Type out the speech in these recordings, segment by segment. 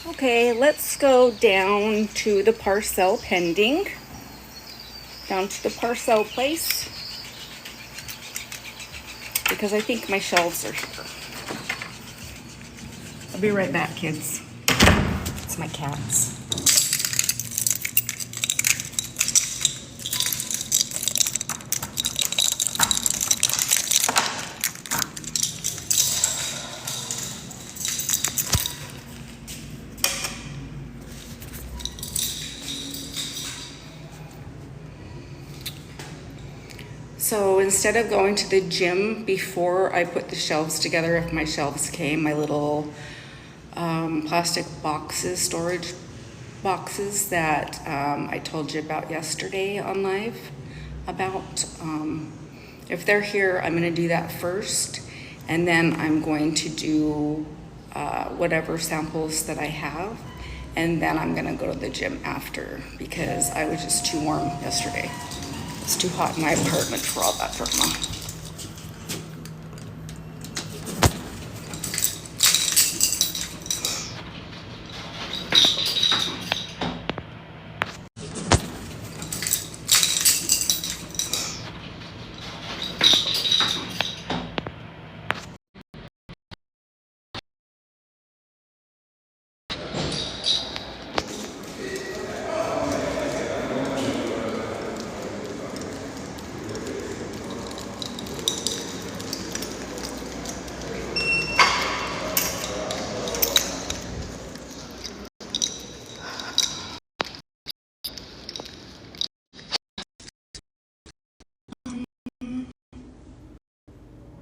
Okay, let's go down to the Parcel pending. Down to the Parcel place. Because I think my shelves are here. I'll be right back, kids. It's my cats. So instead of going to the gym before I put the shelves together, if my shelves came, my little plastic boxes, storage boxes that I told you about yesterday on live about, if they're here, I'm gonna do that first, and then I'm going to do whatever samples that I have, and then I'm gonna go to the gym after because I was just too warm yesterday. It's too hot in my apartment for all that drama.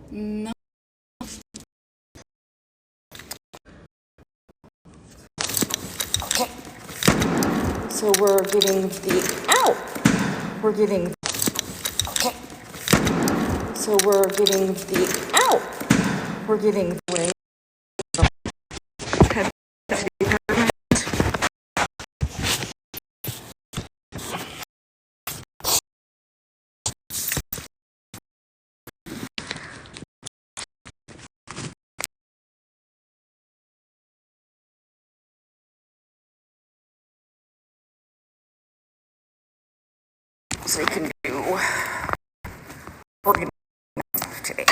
No. Okay. So we're getting the out. We're getting. Okay. So we're getting the out. We're getting away. So we can do organizing today.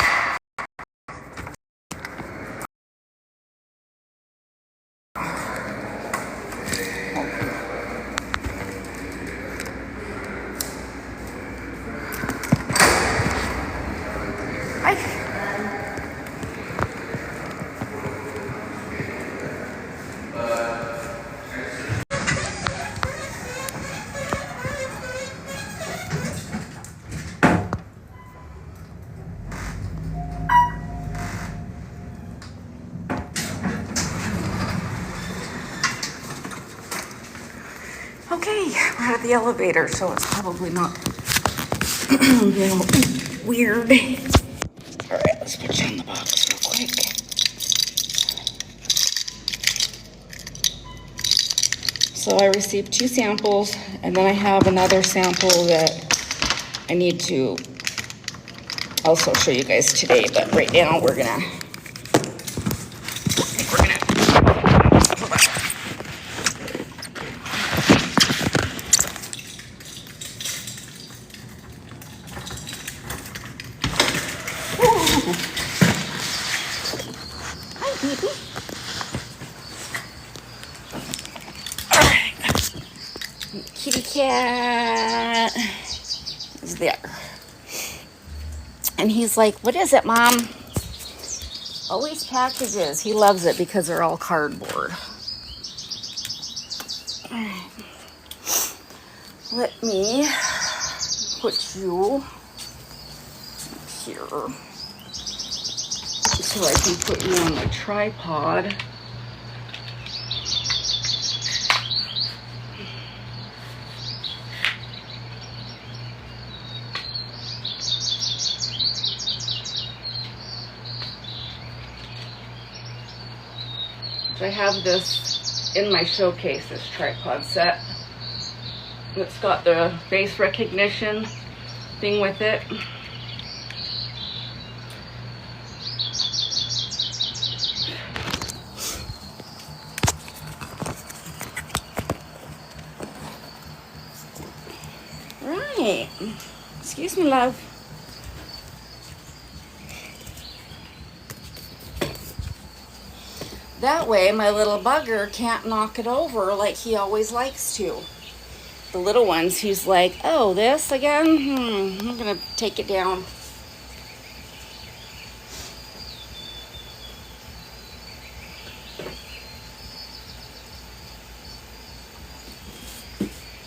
Okay, we're at the elevator, so it's probably not weird. All right, let's put you in the box real quick. So I received 2 samples, and then I have another sample that I need to also show you guys today, but right now we're gonna kitty cat is there. And he's like, what is it, Mom? Always packages. He loves it because they're all cardboard. All right. Let me put you here so I can put you on my tripod. I have this in my showcase, this tripod set. It's got the face recognition thing with it. Excuse me, love. That way my little bugger can't knock it over like he always likes to. The little ones, he's like, oh, this again? I'm gonna take it down.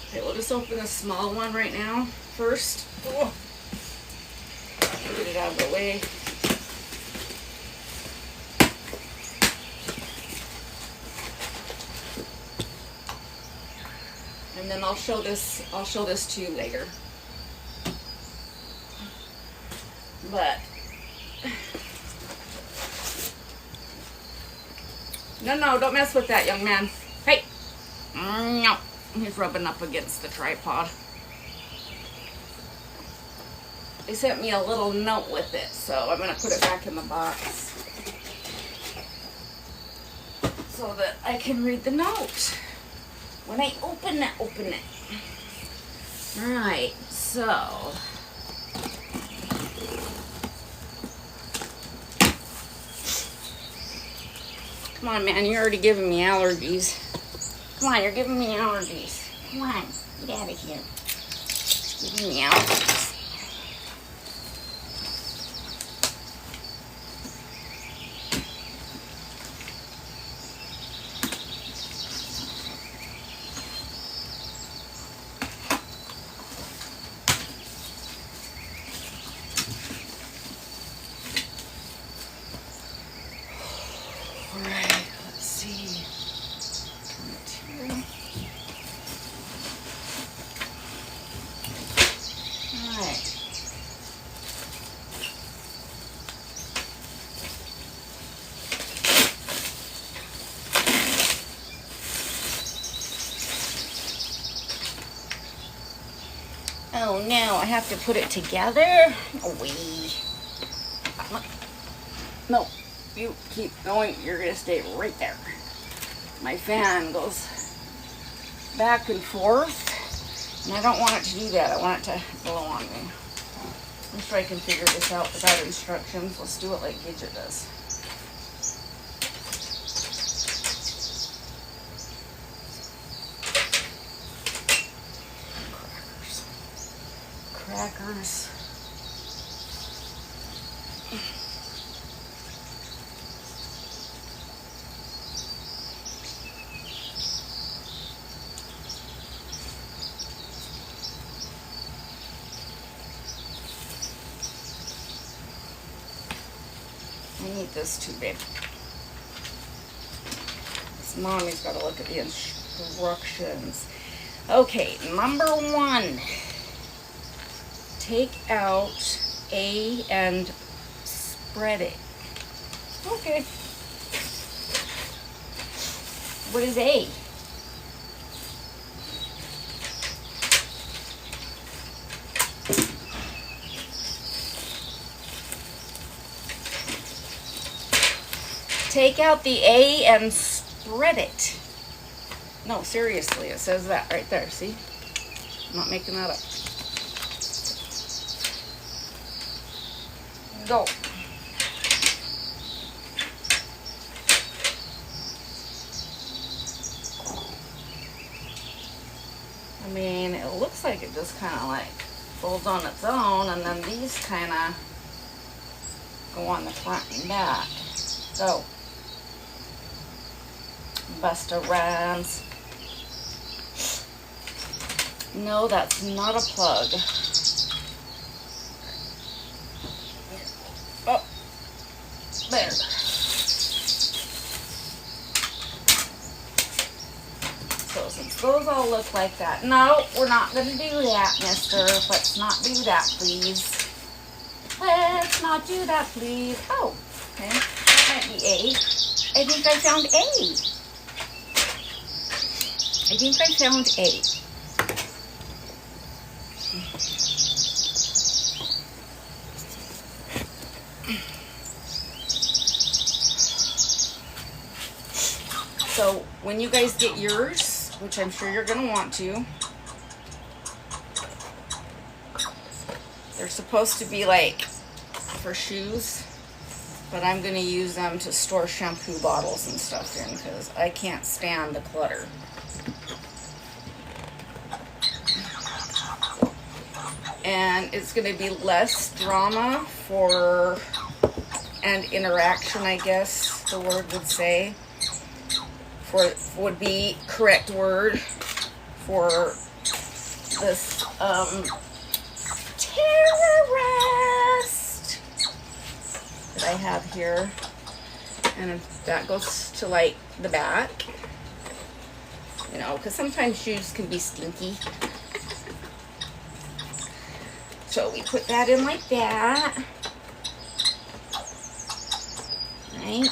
Okay, we'll just open the small one right now first. Oh. Get it out of the way. And then I'll show this to you later. But no, don't mess with that, young man. Hey. No. He's rubbing up against the tripod. They sent me a little note with it, so I'm going to put it back in the box so that I can read the note when I open it. Alright, so come on, man, you're already giving me allergies. Come on, you're giving me allergies. Come on, get out of here. Giving me allergies. Oh no, I have to put it together? No, you keep going. You're gonna stay right there. My fan goes back and forth, and I don't want it to do that. I want it to blow on me. I'm sure I can figure this out without instructions. Let's do it like Gidget does. Crackers. I need this too, babe. This mommy's got to look at the instructions. Okay, number 1. Take out A and spread it. Okay. What is A? Take out the A and spread it. No, seriously, it says that right there, see? I'm not making that up. Go. I mean, it looks like it just kind of like folds on its own, and then these kind of go on the front and back. Go. Busta Rhymes. No, that's not a plug. Oh, there. So since those all look like that, no, we're not going to do that, mister. Let's not do that, please. Let's not do that, please. Oh, okay. That might be A. I think I found A. I think I found A. So when you guys get yours, which I'm sure you're going to want to, They're supposed to be like for shoes, but I'm gonna use them to store shampoo bottles and stuff in because I can't stand the clutter. And it's gonna be less drama for, and interaction, I guess the word would say, for would be correct word for this terrorist that I have here. And that goes to like the back, you know, because sometimes shoes can be stinky. So we put that in like that, right?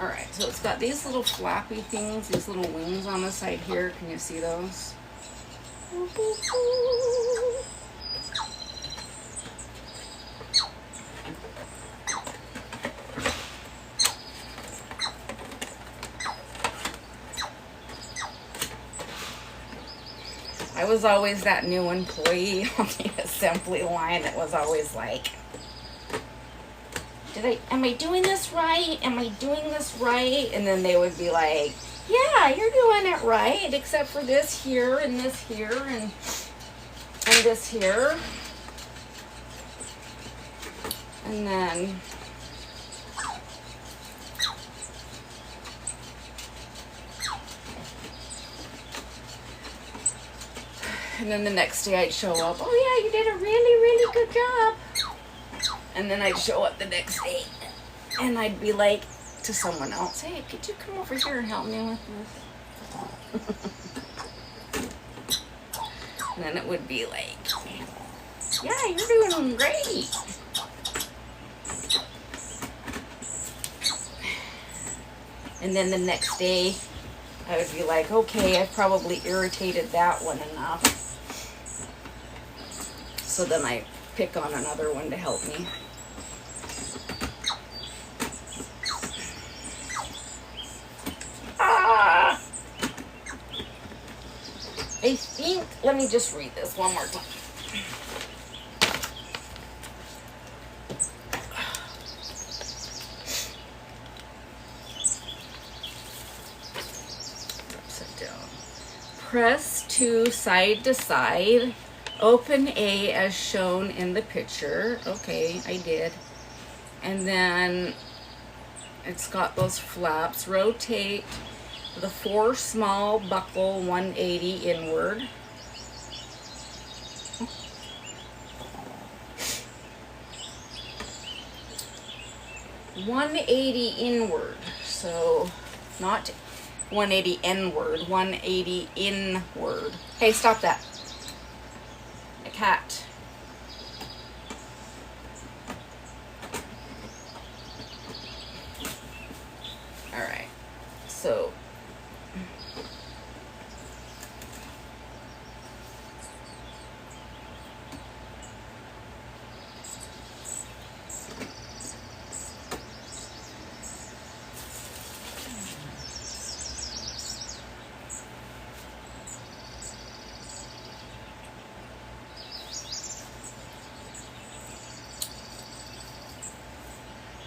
Alright, so it's got these little flappy things, these little wings on the side here. Can you see those? I was always that new employee on the assembly line that was always like, am I doing this right? Am I doing this right? And then they would be like, yeah, you're doing it right, except for this here and this here and this here. And then the next day I'd show up, oh yeah, you did a really, really good job. And then I'd show up the next day and I'd be like to someone else, hey, could you come over here and help me with this? And then it would be like, yeah, you're doing great. And then the next day I would be like, okay, I've probably irritated that one enough. So then I pick on another one to help me. I think, let me just read this one more time. Sit down. Press to side. Open A as shown in the picture. Okay, I did. And then it's got those flaps. Rotate the 4 small buckle 180 inward. $180 inward, so not 180 inward, 180 inward. Hey, stop that. A cat. All right, so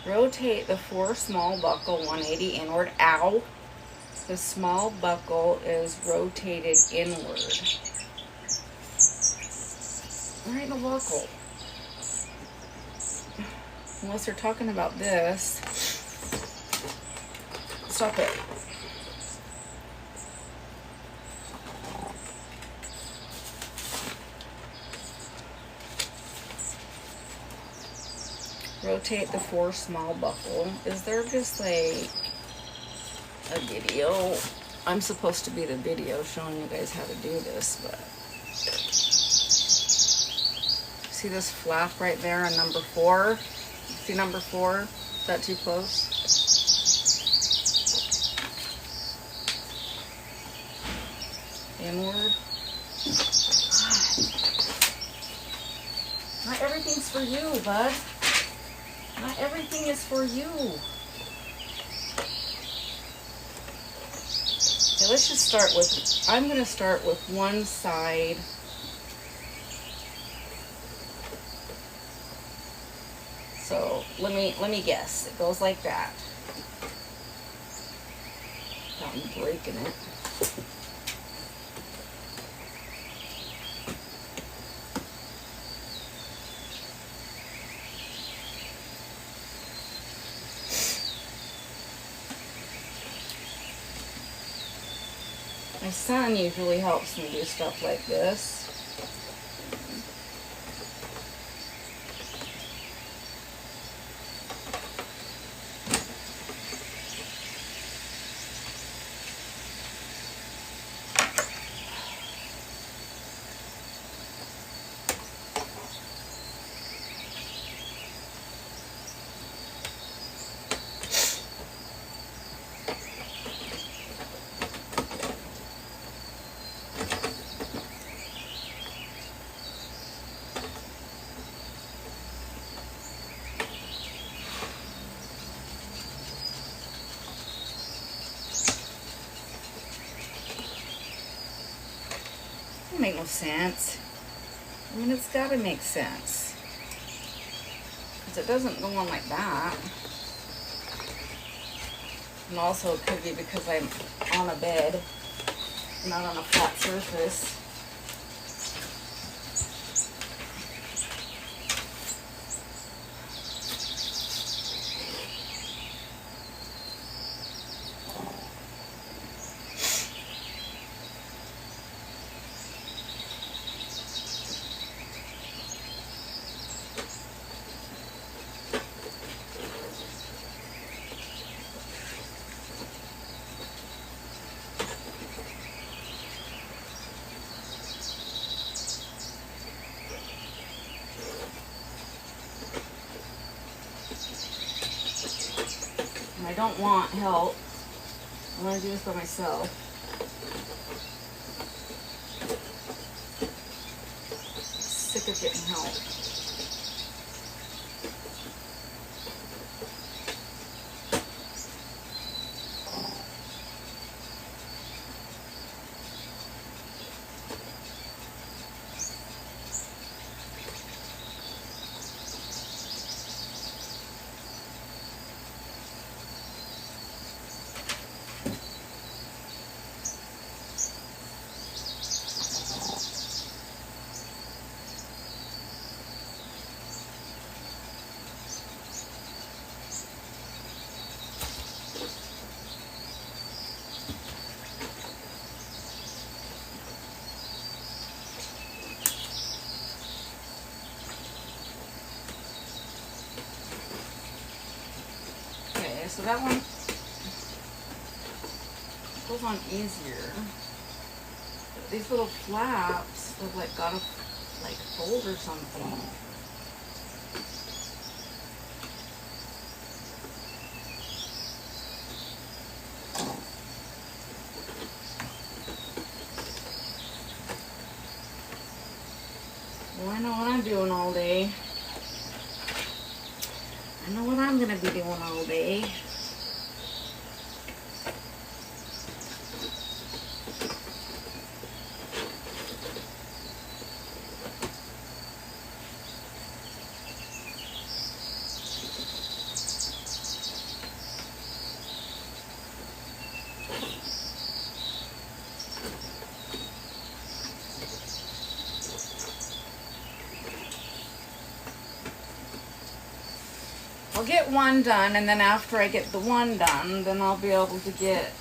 rotate the 4 small buckle 180 inward. Ow. The small buckle is rotated inward. There ain't no buckle. Unless they're talking about this. Stop it. Rotate the 4 small buckle. Is there just like a video? I'm supposed to be the video showing you guys how to do this, but See this flap right there on number 4? See number 4? Is that too close? Inward. Not everything's for you, bud. Not everything is for you. Okay, let's just start with, I'm going to start with one side. So let me guess. It goes like that. I'm breaking it. My son usually helps me do stuff like this. Doesn't make no sense. I mean, it's got to make sense. Because it doesn't go on like that. And also it could be because I'm on a bed, not on a flat surface. I don't want help. I want to do this by myself. I'm sick of getting help. So that one goes on easier. But these little flaps have like got to like fold or something. Well, I know what I'm doing all day. I know what I'm going to be doing all day. I'll get one done, and then after I get the one done, then I'll be able to get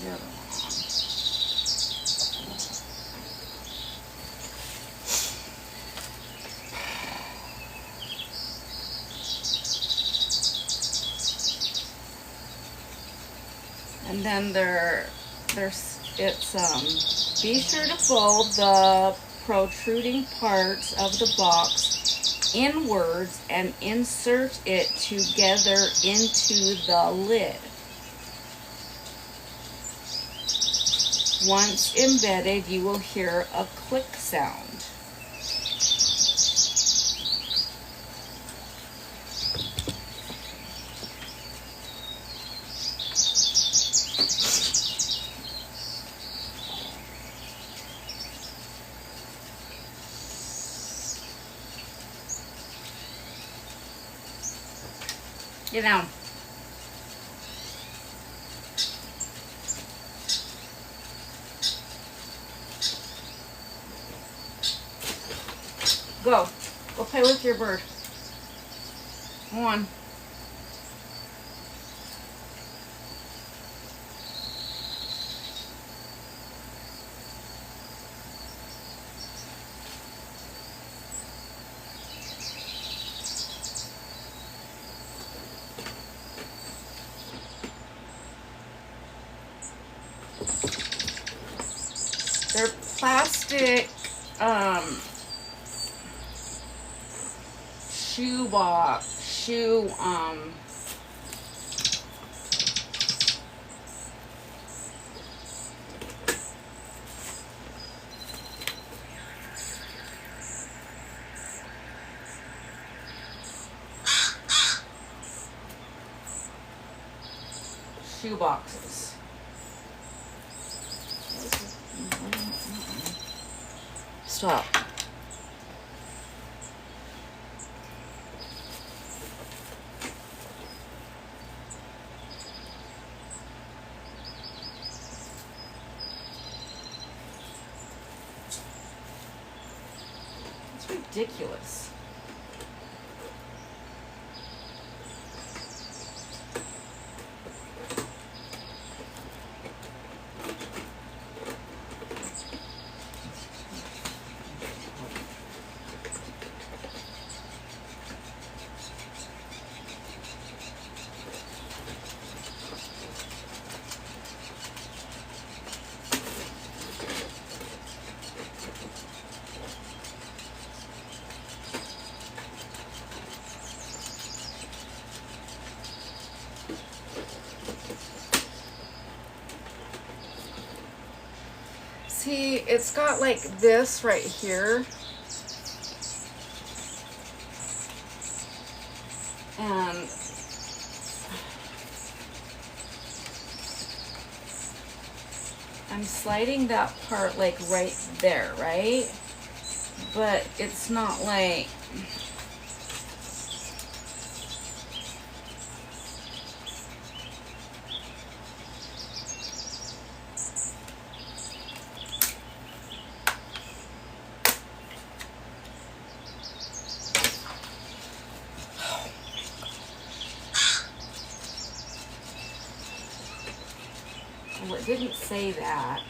the other one on. And then be sure to fold the protruding parts of the box inwards and insert it together into the lid. Once embedded, you will hear a click sound. Get down. Go. Go play with your bird. Come on. They're plastic shoe boxes. Stop. It's ridiculous. See, it's got like this right here. And I'm sliding that part like right there, right? But it's not like... Well, it didn't say that.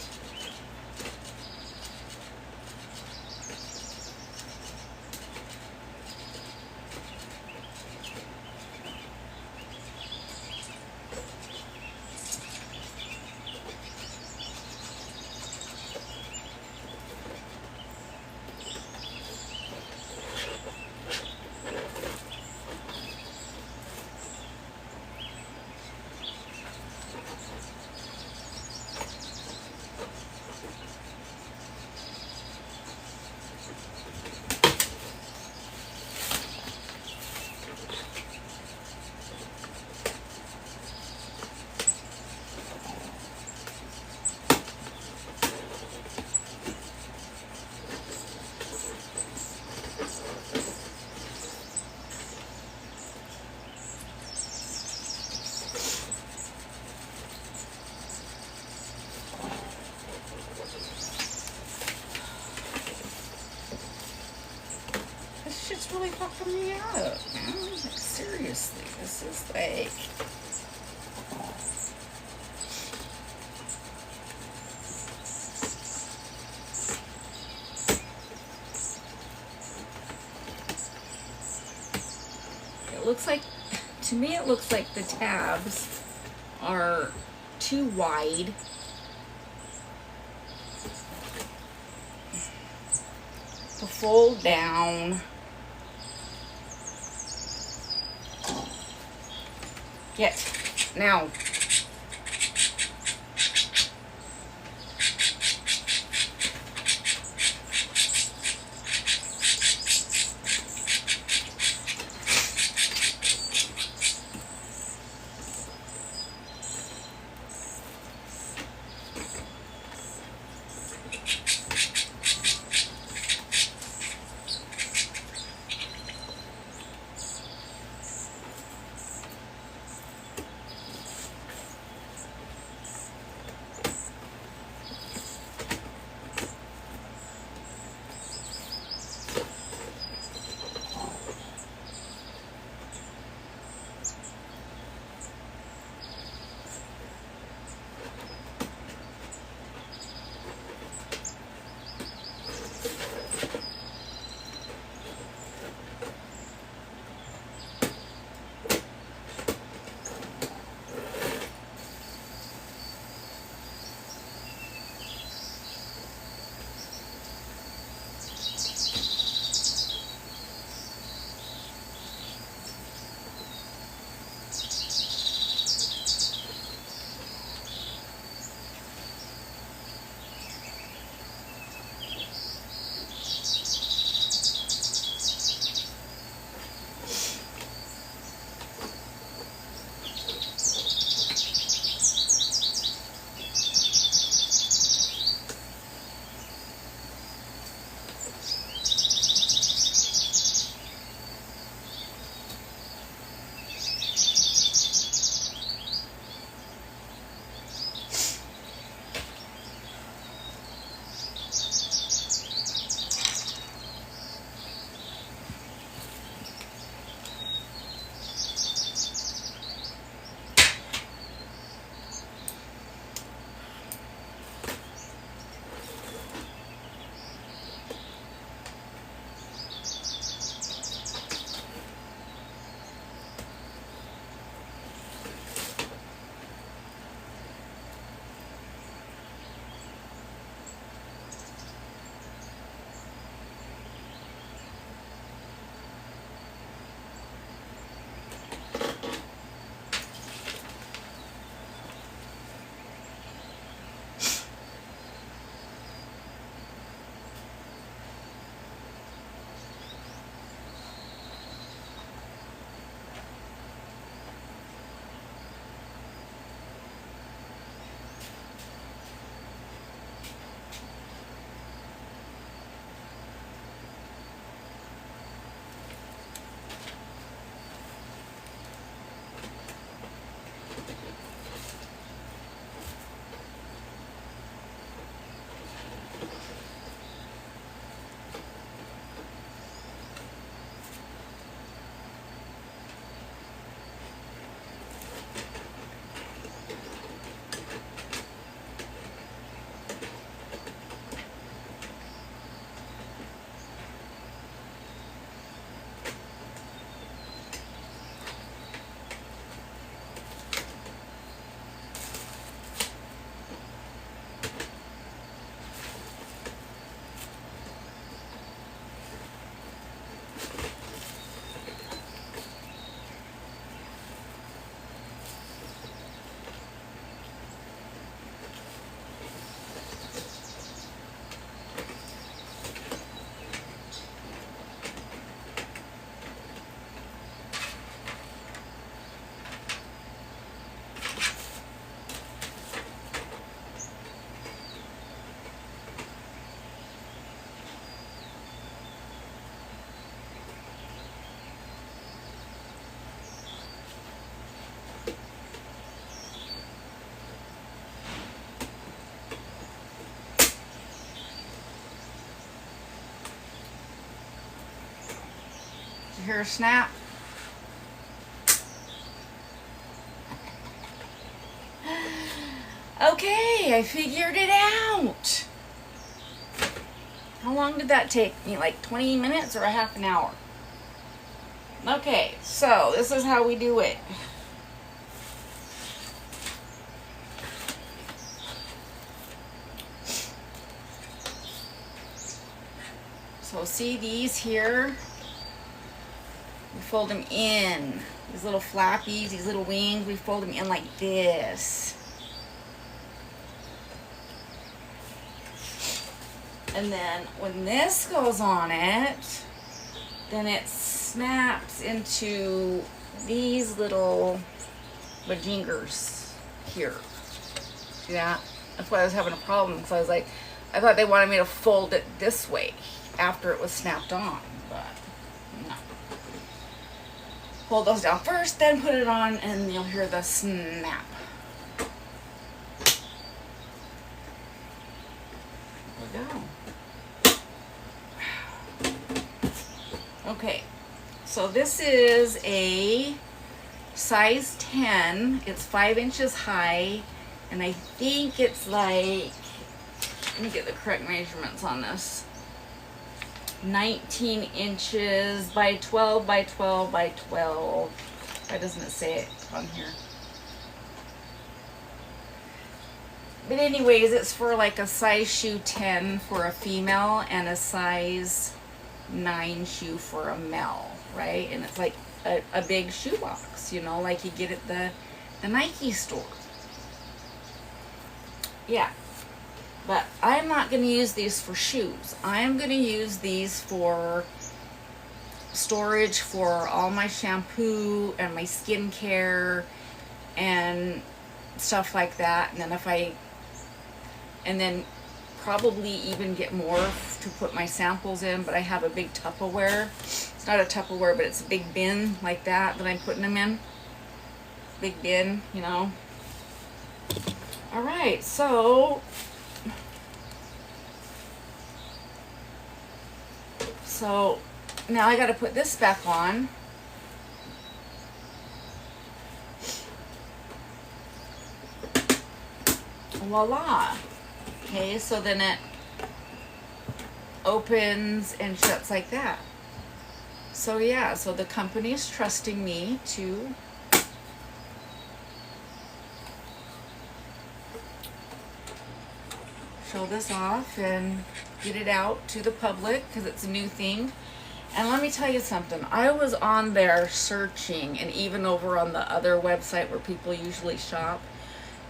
It's really fucking me up, man. Like, seriously, this is like... It looks like, to me it looks like the tabs are too wide. To fold down. Now. You hear a snap? Okay, I figured it out. How long did that take me? Like 20 minutes or a half an hour? Okay, so this is how we do it. So see these here? We fold them in. These little flappies, these little wings, we fold them in like this. And then when this goes on it, then it snaps into these little bajingers here. See that? That's why I was having a problem. So I was like, I thought they wanted me to fold it this way after it was snapped on, but no. Fold those down first, then put it on, and you'll hear the snap. There we go. Okay, so this is a size 10. It's 5 inches high, and I think it's like, let me get the correct measurements on this. 19 inches by 12 by 12 by 12. Why doesn't it say it on here? But anyways, it's for like a size shoe 10 for a female and a size 9 shoe for a male, right? And it's like a big shoe box, you know, like you get at the Nike store. Yeah. But I'm not going to use these for shoes. I'm going to use these for storage for all my shampoo and my skincare and stuff like that. And then probably even get more to put my samples in, but I have a big Tupperware. It's not a Tupperware, but it's a big bin like that I'm putting them in. Big bin, you know. All right, so now I got to put this back on. Voila. Okay, so then it opens and shuts like that. So yeah, so the company is trusting me to show this off and get it out to the public because it's a new thing. And let me tell you something, I was on there searching, and even over on the other website where people usually shop,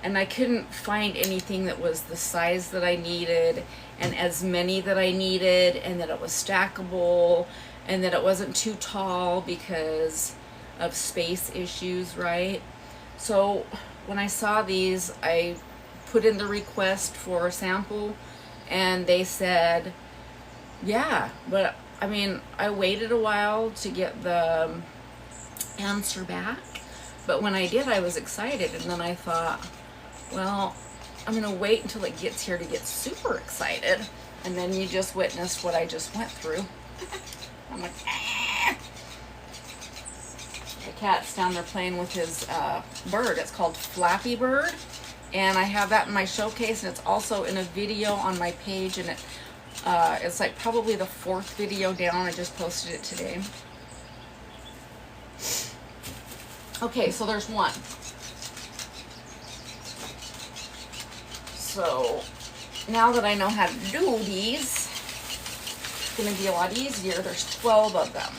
and I couldn't find anything that was the size that I needed and as many that I needed, and that it was stackable and that it wasn't too tall because of space issues, right? So when I saw these, I put in the request for a sample, and they said, yeah, but I mean, I waited a while to get the answer back, but when I did, I was excited, and then I thought, well, I'm gonna wait until it gets here to get super excited, and then you just witnessed what I just went through. I'm like, ah. The cat's down there playing with his bird. It's called Flappy Bird, and I have that in my showcase, and it's also in a video on my page, and it's like probably the 4th video down. I just posted it today. Okay, so there's one. So now that I know how to do these, it's going to be a lot easier. There's 12 of them.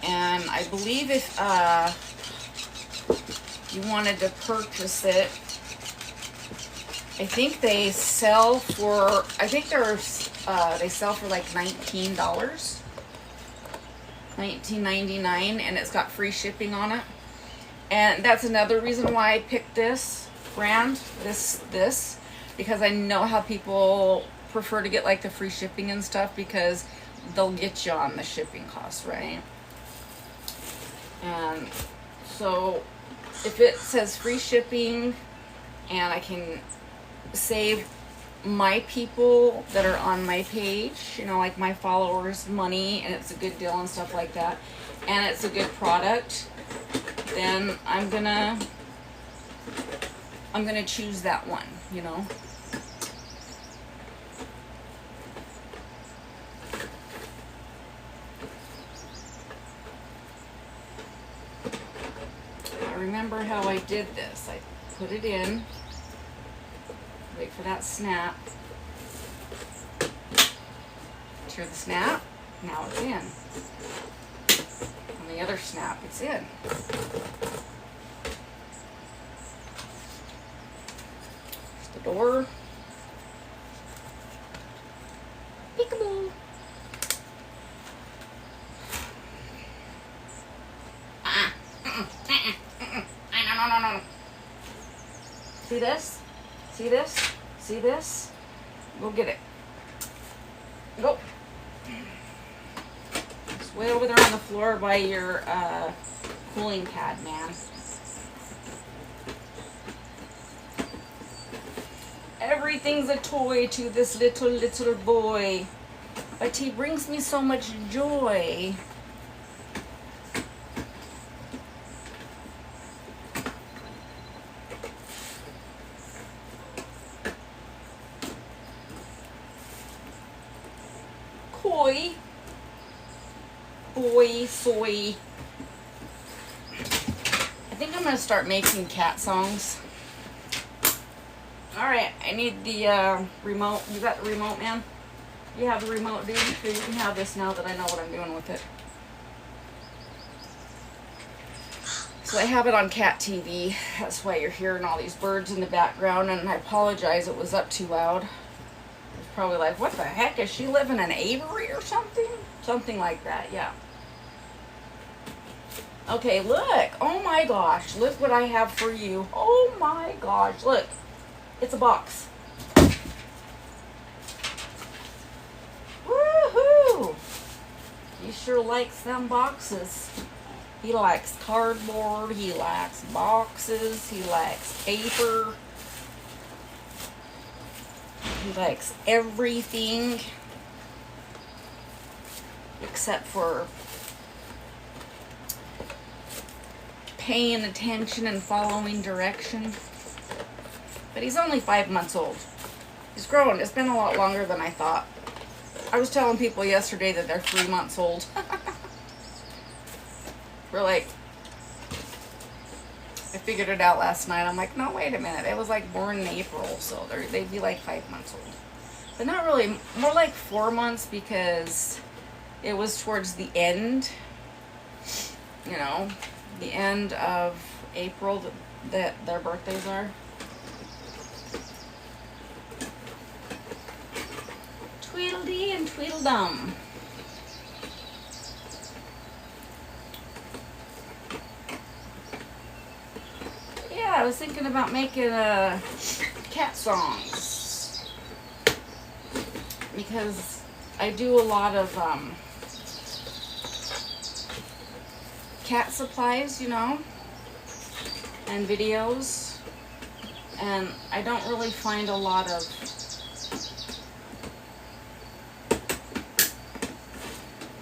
And I believe if you wanted to purchase it, I think they sell for, they sell for like $19, $19.99, and it's got free shipping on it. And that's another reason why I picked this brand, this, because I know how people prefer to get like the free shipping and stuff, because they'll get you on the shipping costs, right? And so if it says free shipping, and I can save my people that are on my page, you know, like my followers, money, and it's a good deal and stuff like that, and it's a good product, then I'm gonna choose that one, you know. I remember how I did this. I put it in, wait for that snap, Hear the snap? Now it's in. On the other snap, it's in. There's the door. Peekaboo. No. See this? See this? See this? Go get it. Go. It's way over there on the floor by your cooling pad, man. Everything's a toy to this little boy. But he brings me so much joy. Koi. Boy, soy. I think I'm gonna start making cat songs. Alright, I need the remote. You got the remote, man? You have the remote, dude? So you can have this now that I know what I'm doing with it. So I have it on cat TV. That's why you're hearing all these birds in the background, and I apologize, it was up too loud. It's probably like, what the heck? Is she living in Avery or something? Something like that, yeah. Okay, look. Oh my gosh. Look what I have for you. Oh my gosh. Look. It's a box. Woohoo! He sure likes them boxes. He likes cardboard. He likes boxes. He likes paper. He likes everything except for paying attention and following direction. But he's only 5 months old. He's grown. It's been a lot longer than I thought. I was telling people yesterday that they're 3 months old. We're like, I figured it out last night. I'm like, no, wait a minute. It was like born in April, so they'd be like 5 months old. But not really. More like 4 months because it was towards the end, you know, the end of April that their birthdays are. Tweedledee and Tweedledum. Yeah, I was thinking about making cat songs because I do a lot of cat supplies, you know, and videos, and I don't really find a lot of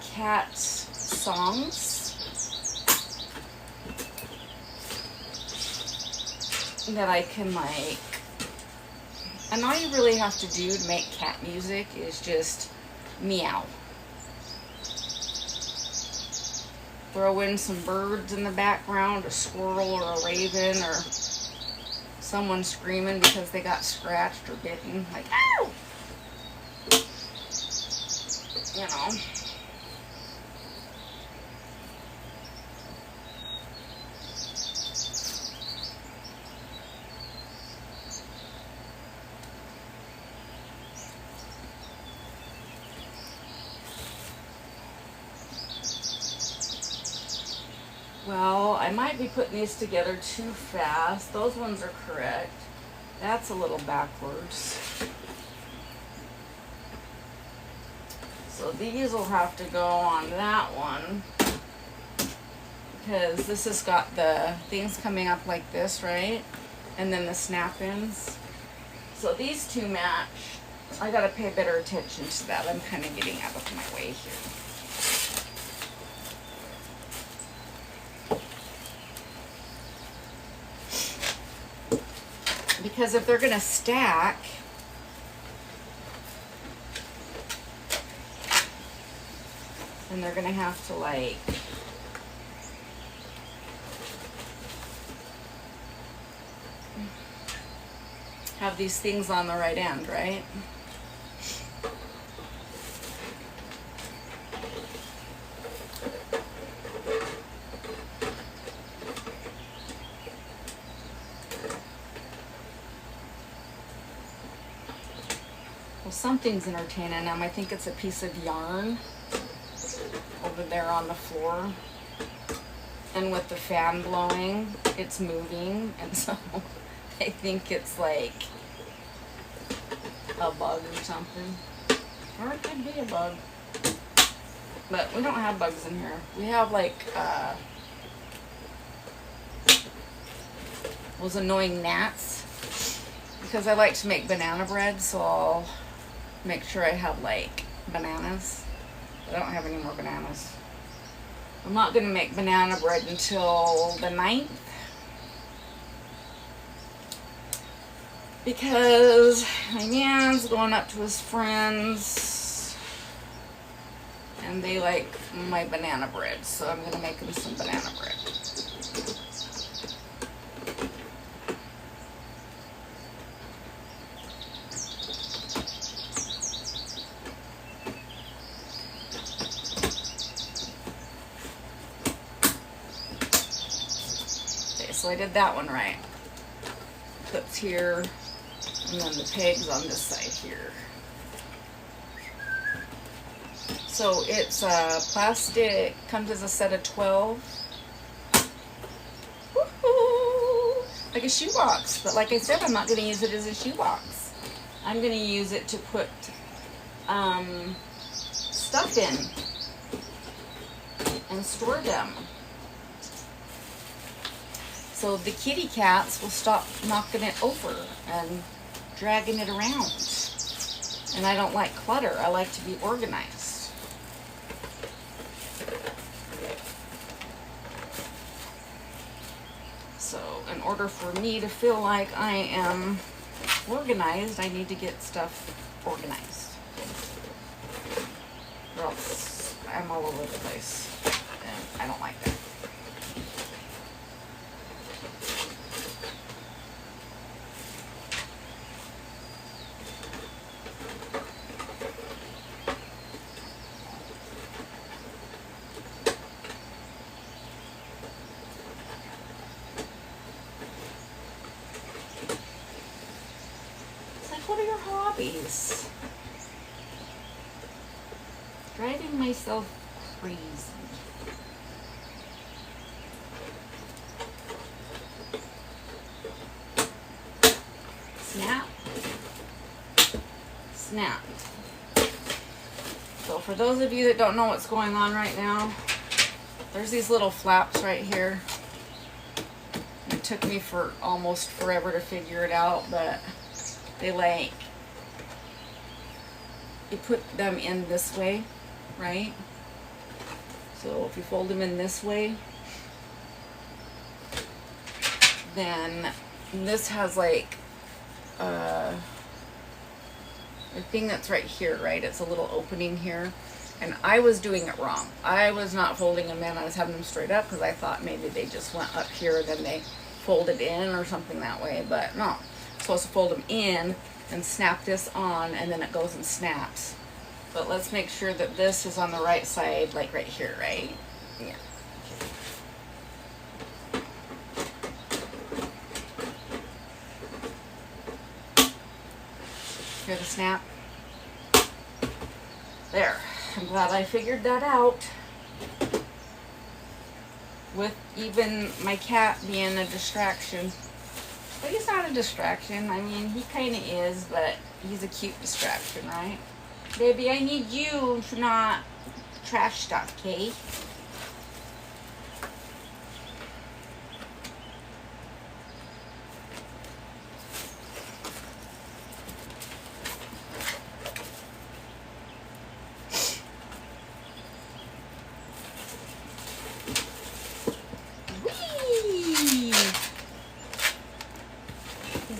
cat songs that I can like, and all you really have to do to make cat music is just meow. Throw in some birds in the background, a squirrel or a raven or someone screaming because they got scratched or bitten, like ow! You know. Well, I might be putting these together too fast. Those ones are correct. That's a little backwards. So these will have to go on that one because this has got the things coming up like this, right? And then the snap-ins. So these two match. I gotta pay better attention to that. I'm kind of getting out of my way here. Because if they're gonna stack, then they're gonna have to like have these things on the right end, right? something's entertaining them. I think it's a piece of yarn over there on the floor. And with the fan blowing, it's moving. And so I think it's like a bug or something. Or it could be a bug. But we don't have bugs in here. We have like those annoying gnats. Because I like to make banana bread, so I'll make sure I have like bananas. I don't have any more bananas. I'm not going to make banana bread until the 9th. Because my man's going up to his friends. And they like my banana bread. So I'm going to make him some banana bread. So I did that one right. Clips here, and then the pegs on this side here. So it's plastic, comes as a set of 12. Woohoo! Like a shoebox, but like I said, I'm not going to use it as a shoebox. I'm going to use it to put stuff in and store them. So the kitty cats will stop knocking it over and dragging it around. And I don't like clutter. I like to be organized. So in order for me to feel like I am organized, I need to get stuff organized. Or else I'm all over the place. And I don't like that. What are your hobbies? Driving myself crazy. Snap. Snap. So for those of you that don't know what's going on right now, there's these little flaps right here. It took me for almost forever to figure it out, but they like, you put them in this way, right? So if you fold them in this way, then this has like a thing that's right here, right? It's a little opening here. And I was doing it wrong. I was not folding them in. I was having them straight up because I thought maybe they just went up here, then they folded in or something that way, but no. Supposed to fold them in and snap this on, and then it goes and snaps. But let's make sure that this is on the right side, like right here, right? Yeah. Hear the snap? There. I'm glad I figured that out. With even my cat being a distraction. But he's not a distraction. I mean, he kind of is, but he's a cute distraction, right? Baby, I need you to not trash stuff, okay?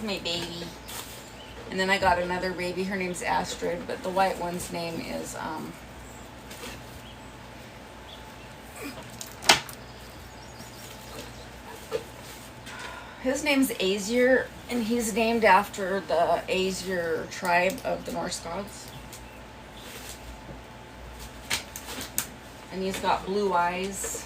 My baby. And then I got another baby. Her name's Astrid, but the white one's name is his name's Aesir, and he's named after the Aesir tribe of the Norse gods. And he's got blue eyes.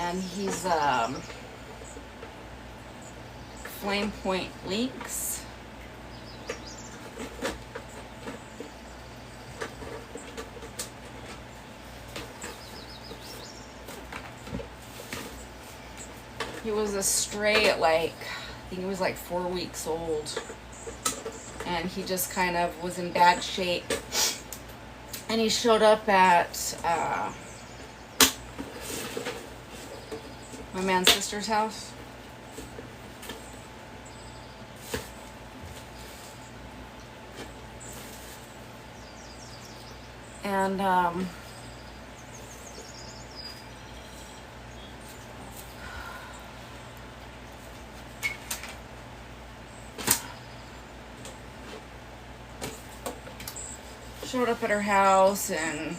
and he's Flame Point Links. He was a stray at like, I think he was like 4 weeks old. And he just kind of was in bad shape. And he showed up at my man's sister's house. And showed up at her house, and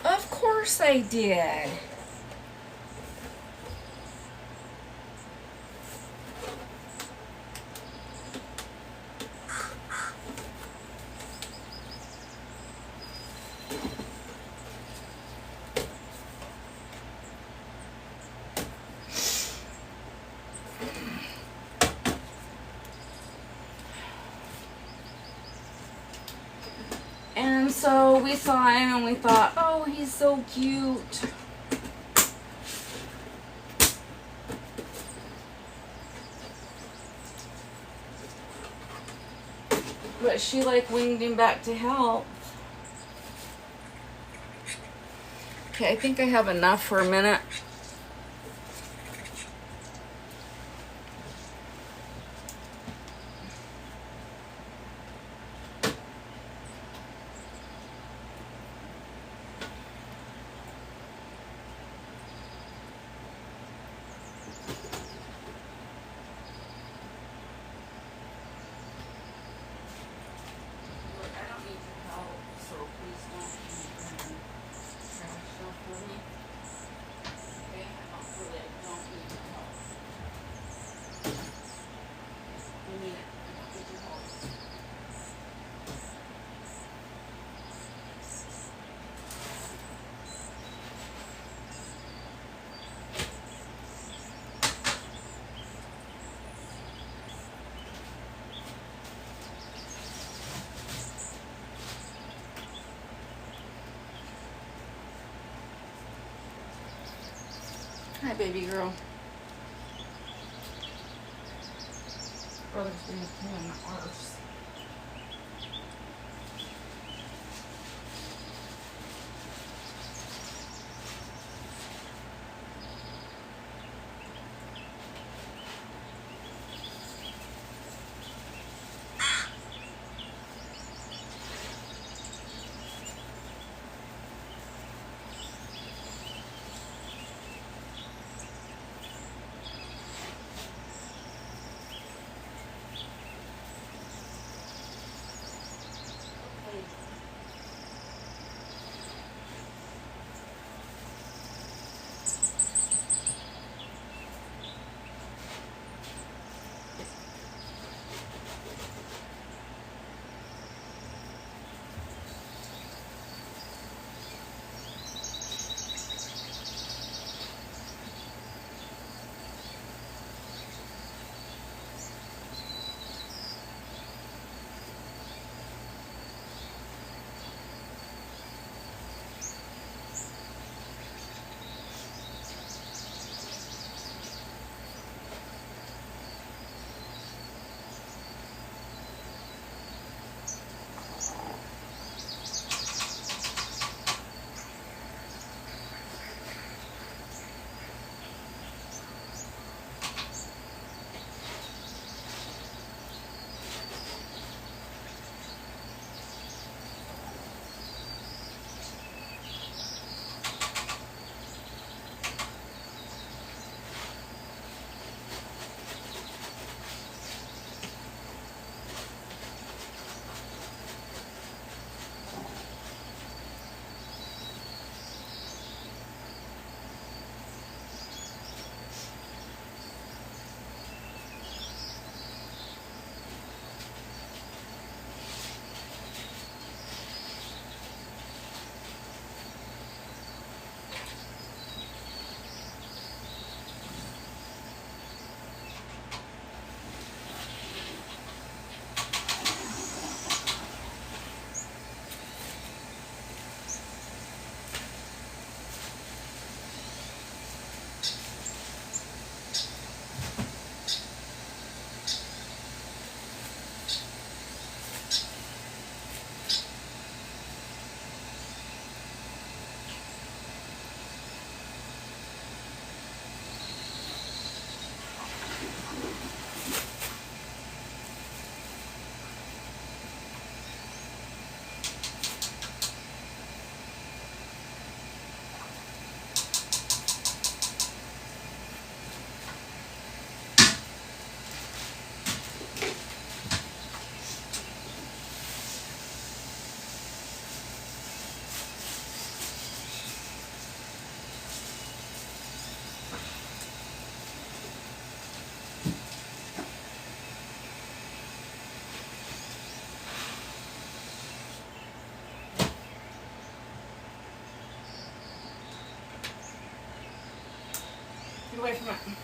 of course I did. And so we saw him and we thought, oh, he's so cute. But she like winged him back to health. Okay, I think I have enough for a minute. Hi, baby girl. Brother's being a pain in the arse. away from it.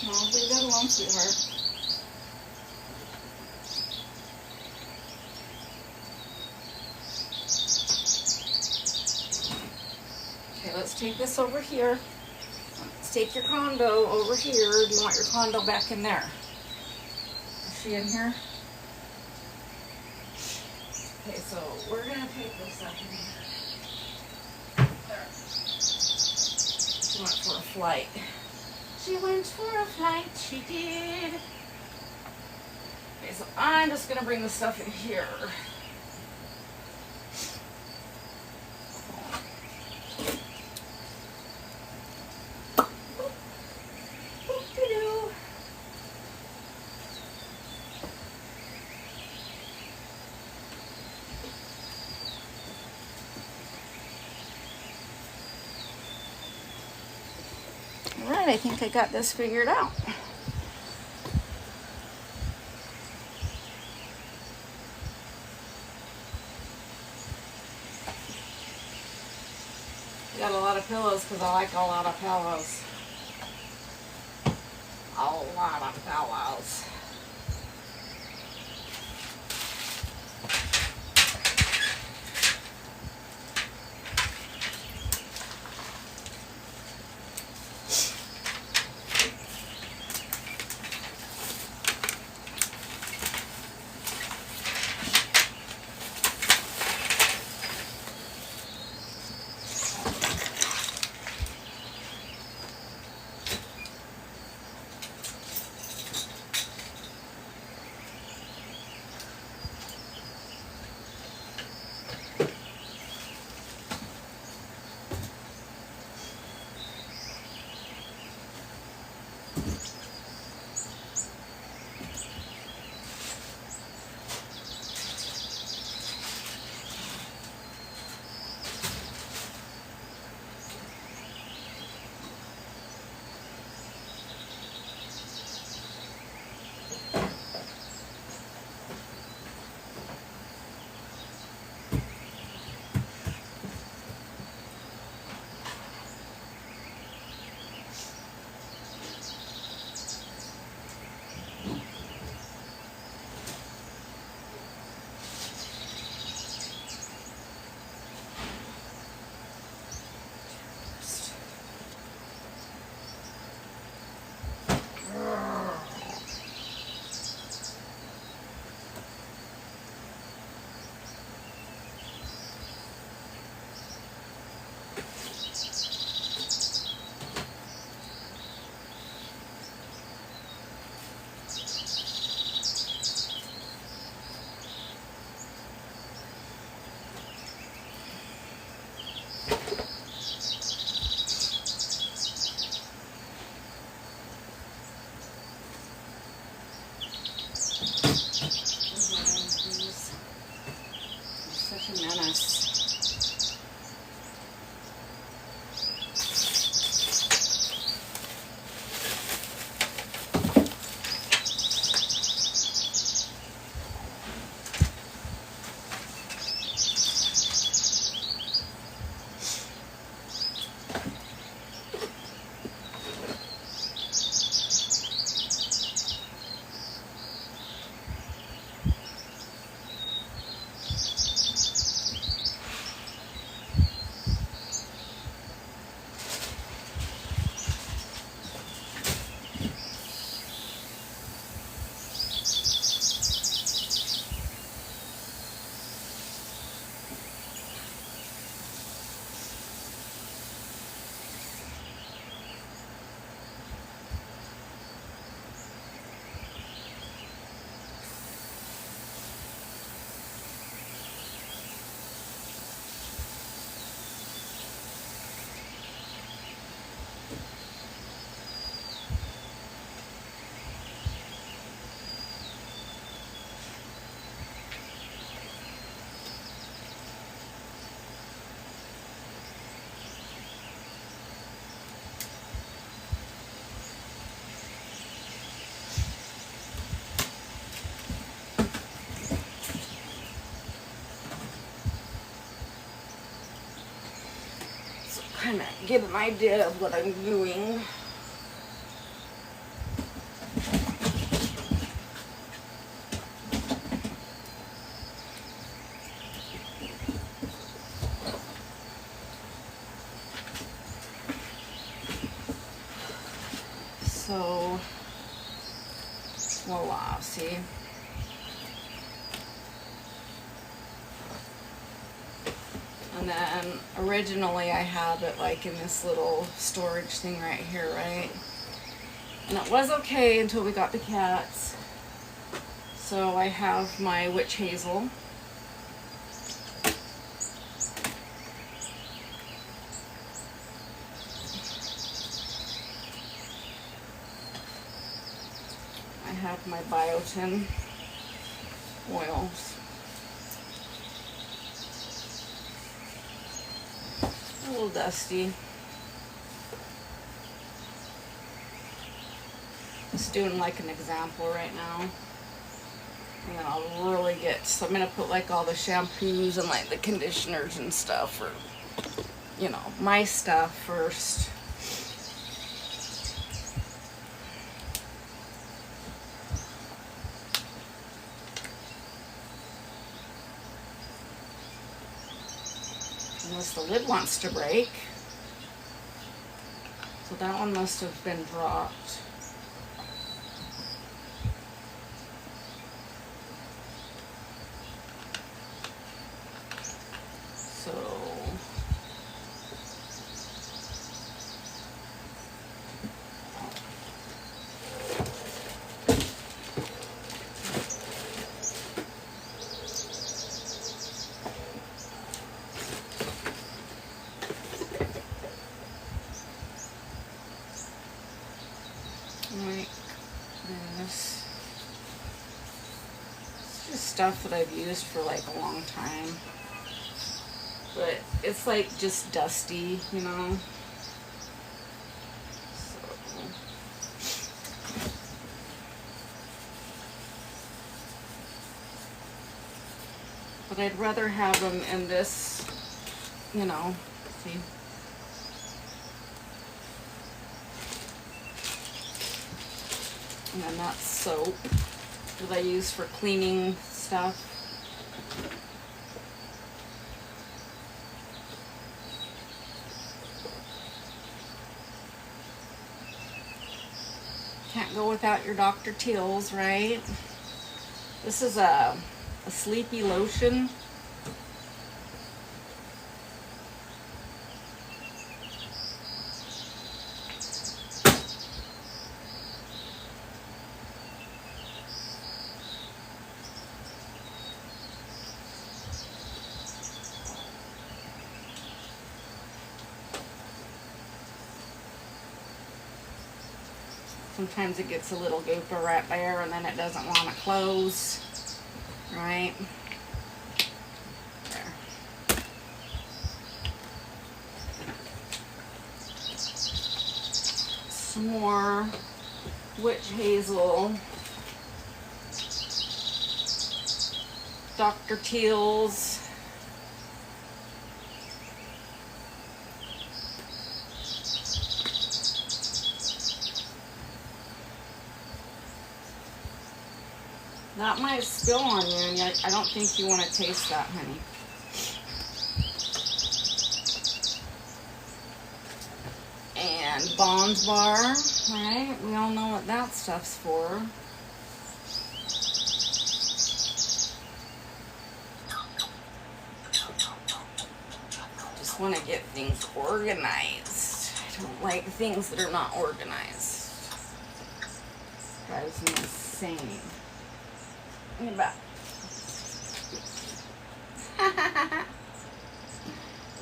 No, leave that alone, sweetheart. Okay, let's take this over here. Let's take your condo over here. Do you want your condo back in there? Is she in here? Okay, so we're gonna take this up in here. There. She went for a flight. She went for a flight, she did. Okay, so I'm just gonna bring the stuff in here. All right, I think I got this figured out. Got a lot of pillows because I like a lot of pillows. A lot of pillows. kind of get an idea of what I'm doing. So, voila, see? And then originally I had it like in this little storage thing right here, right? And it was okay until we got the cats. So I have my witch hazel. I have my biotin oils. A little dusty. Just doing like an example right now. And then I'll really get, so I'm gonna put like all the shampoos and like the conditioners and stuff, or, you know, my stuff first. Unless the lid wants to break. So that one must have been dropped. So like this. It's just stuff that I've used for like a long time. But it's like just dusty, you know. So. But I'd rather have them in this, you know, see. And then that's soap that I use for cleaning stuff. Can't go without your Dr. Teal's, right? This is a sleepy lotion. Sometimes it gets a little gooper right there and then it doesn't want to close, right? There. Some more witch hazel. Dr. Teal's. That might spill on you, and yet I don't think you want to taste that, honey. And Bond's Bar, right? We all know what that stuff's for. Just want to get things organized. I don't like things that are not organized. Drives me insane. In the back.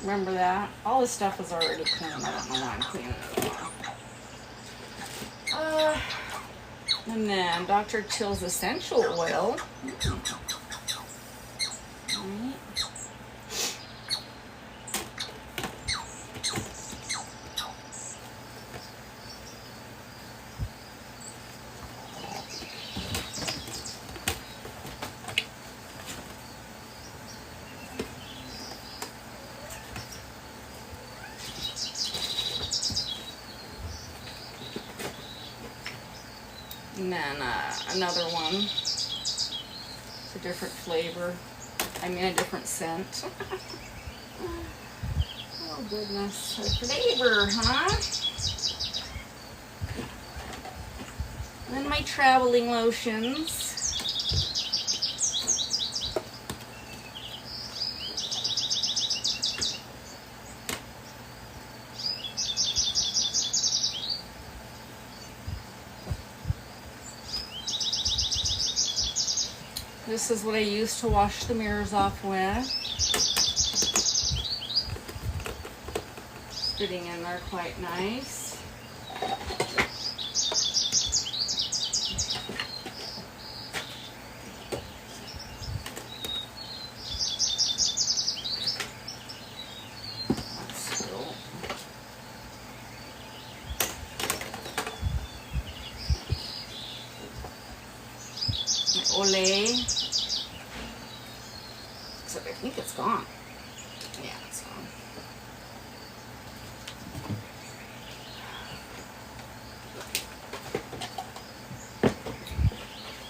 Remember that? All this stuff is already clean. I don't know why I'm cleaning it all. And then Dr. Teal's essential oil. Right. And then another one. It's a different flavor. I mean, a different scent. Oh goodness, a flavor, huh? And then my traveling lotions. This is what I use to wash the mirrors off with. Fitting in there quite nice. That's cool. My Olay. Except I think it's gone. Yeah, it's gone.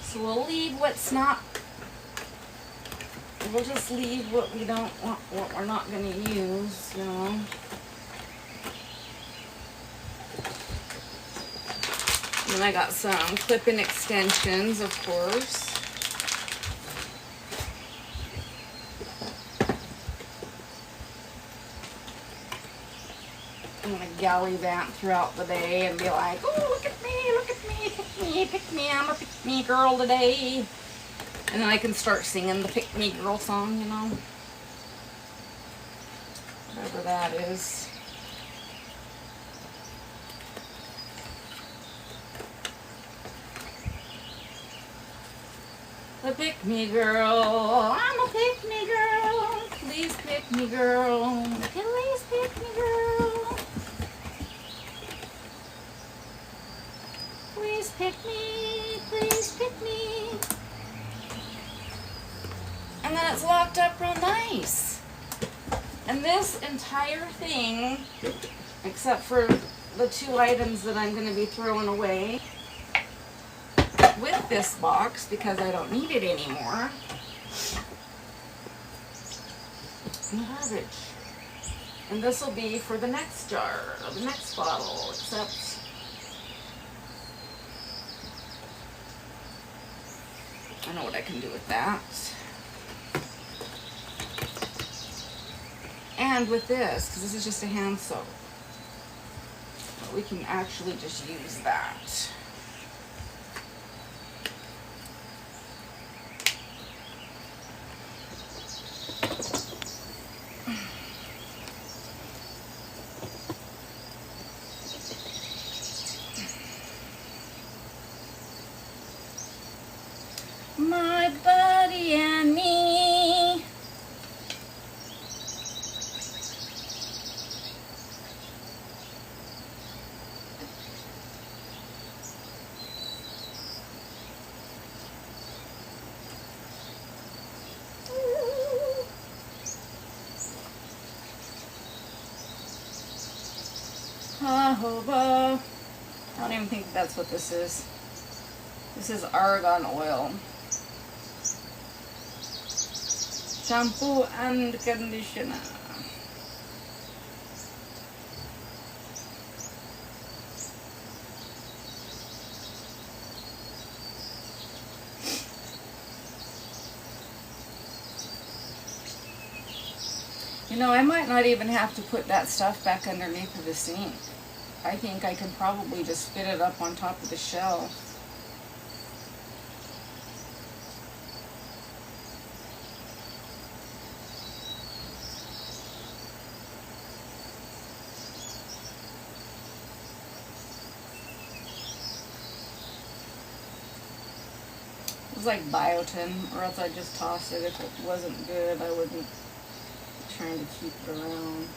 So we'll leave what's not, we'll just leave what we don't want, what we're not going to use, you know. And then I got some clip-in extensions, of course. I'm going to gallivant throughout the day and be like, oh, look at me, pick me, I'm a pick me girl today. And then I can start singing the pick me girl song, you know. Whatever that is. The pick me girl, I'm a pick me girl, please pick me girl, please pick me girl. Please pick me, please pick me. And then it's locked up real nice. And this entire thing, except for the 2 items that I'm going to be throwing away with this box because I don't need it anymore, in the garbage. And this will be for the next jar, or the next bottle, except I know what I can do with that. And with this, because this is just a hand soap, we can actually just use that. My buddy and me. I don't even think that's what this is. This is argan oil. Shampoo and conditioner. You know, I might not even have to put that stuff back underneath of the sink. I think I can probably just fit it up on top of the shelf. It was like biotin, or else I'd just toss it. If it wasn't good, I wouldn't be trying to keep it around.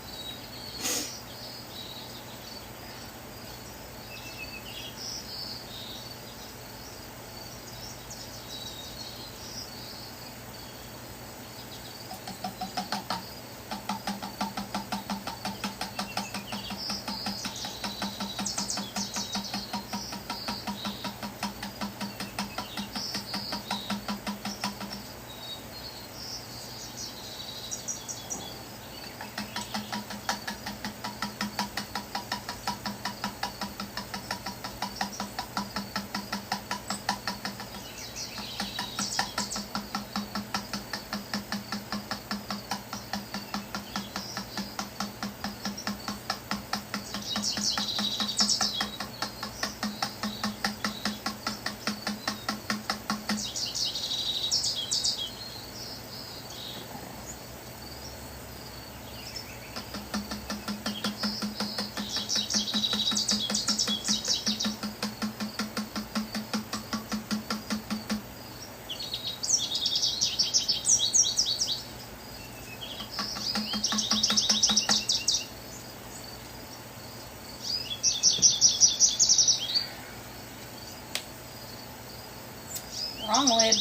Wrong lid.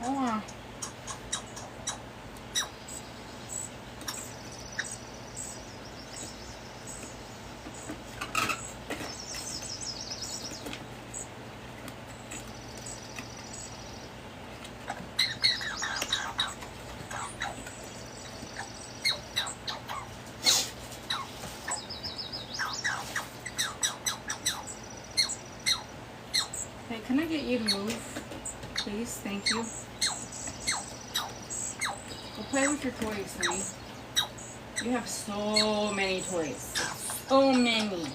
Oh. Hey, can I get you to move, please? Thank you. Go play with your toys, honey. You have so many toys. So many.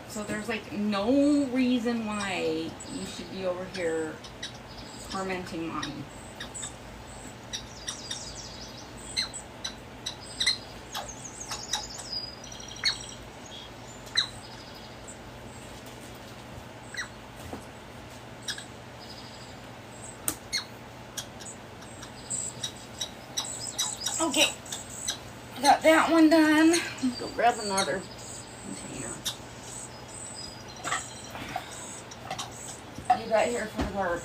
So there's like no reason why you should be over here tormenting Mommy. Okay, got that one done. Go grab another container. Leave that here for the garbage.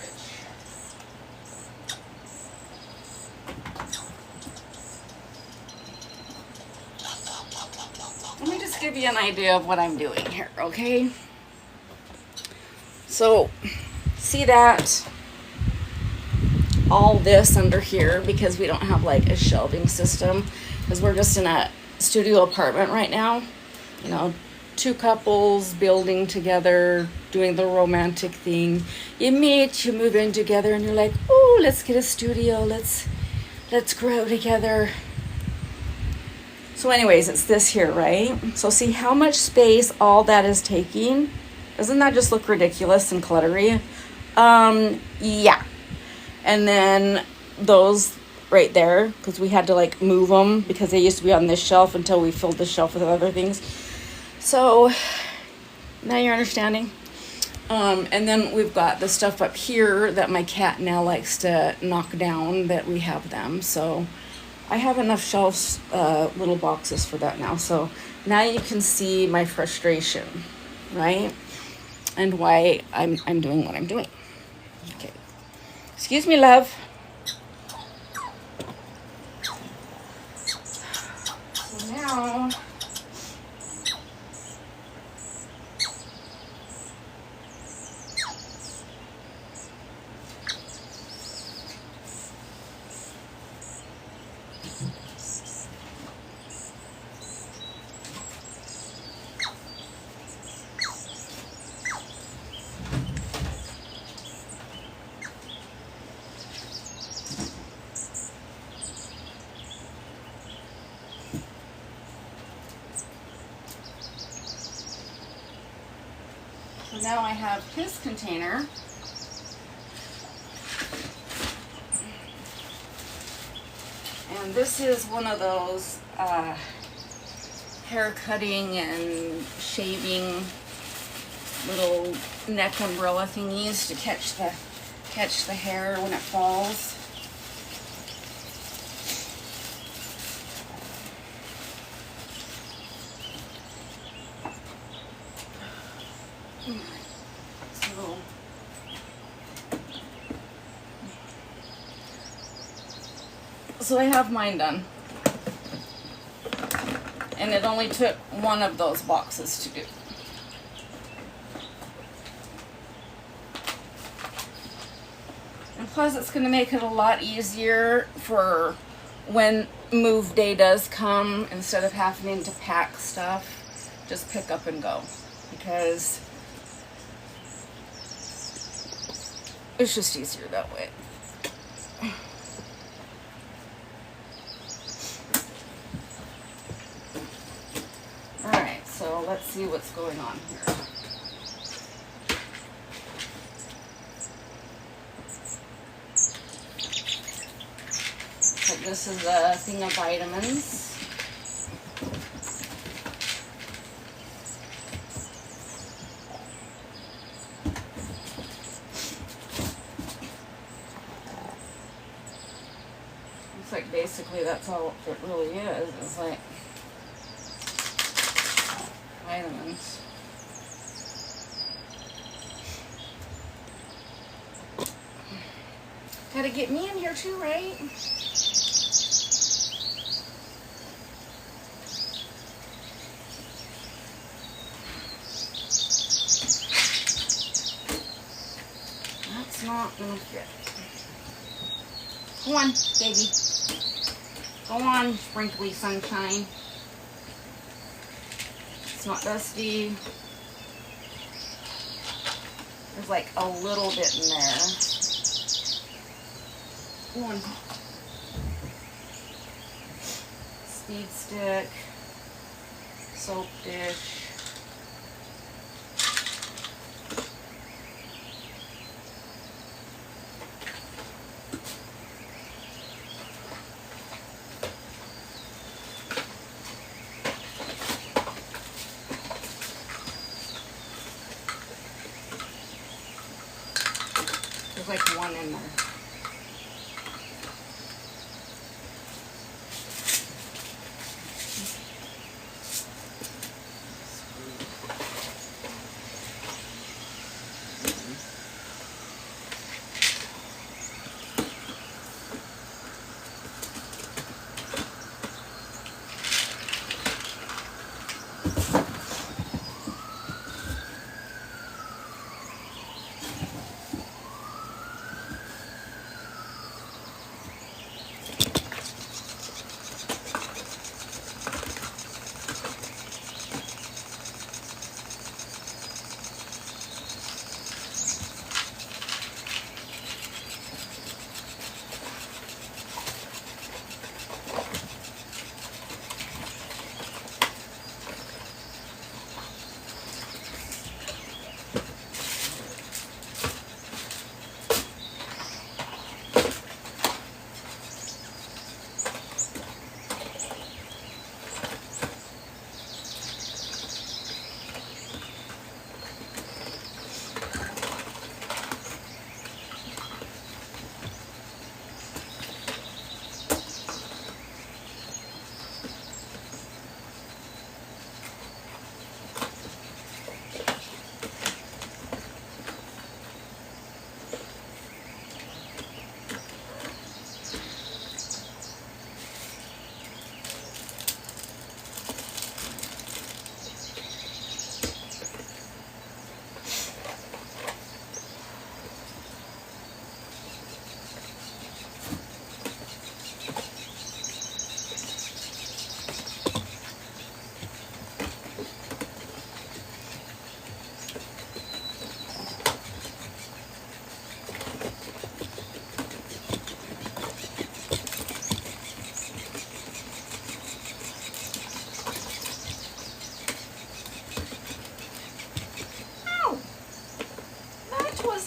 Let me just give you an idea of what I'm doing here, okay? So, see that? All this under here, because we don't have like a shelving system, because we're just in a studio apartment right now. You know, two couples building together, doing the romantic thing. You meet, you move in together, and you're like, oh, let's get a studio, let's grow together. So anyways, it's this here, right? So see how much space all that is taking? Doesn't that just look ridiculous and cluttery? Yeah. And then those right there, because we had to like move them because they used to be on this shelf until we filled the shelf with other things. So now you're understanding. And then we've got the stuff up here that my cat now likes to knock down, that we have them. So I have enough shelves, little boxes for that now. So now you can see my frustration, right? And why I'm doing what I'm doing. Okay. Excuse me, love. So now, now I have his container. And this is one of those hair cutting and shaving little neck umbrella thingies to catch the hair when it falls. So I have mine done. And it only took one of those boxes to do. And plus it's going to make it a lot easier for when move day does come, instead of having to pack stuff, just pick up and go. Because it's just easier that way. Alright, so let's see what's going on here. So this is a thing of vitamins. Looks like basically that's all it really is. It's like islands. Gotta get me in here too, right? That's not gonna fit. Go on, baby. Go on, sprinkly sunshine. It's not dusty. There's like a little bit in there. Go on. Speed stick. Soap dish. There's like one in there.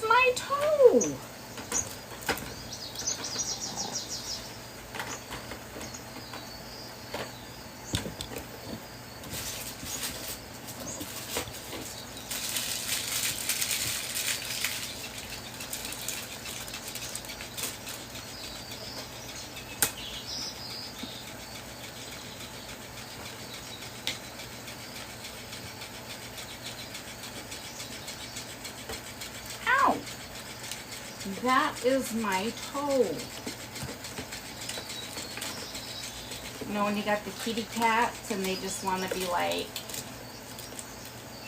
My toe. That is my toe. You know when you got the kitty cats and they just want to be like,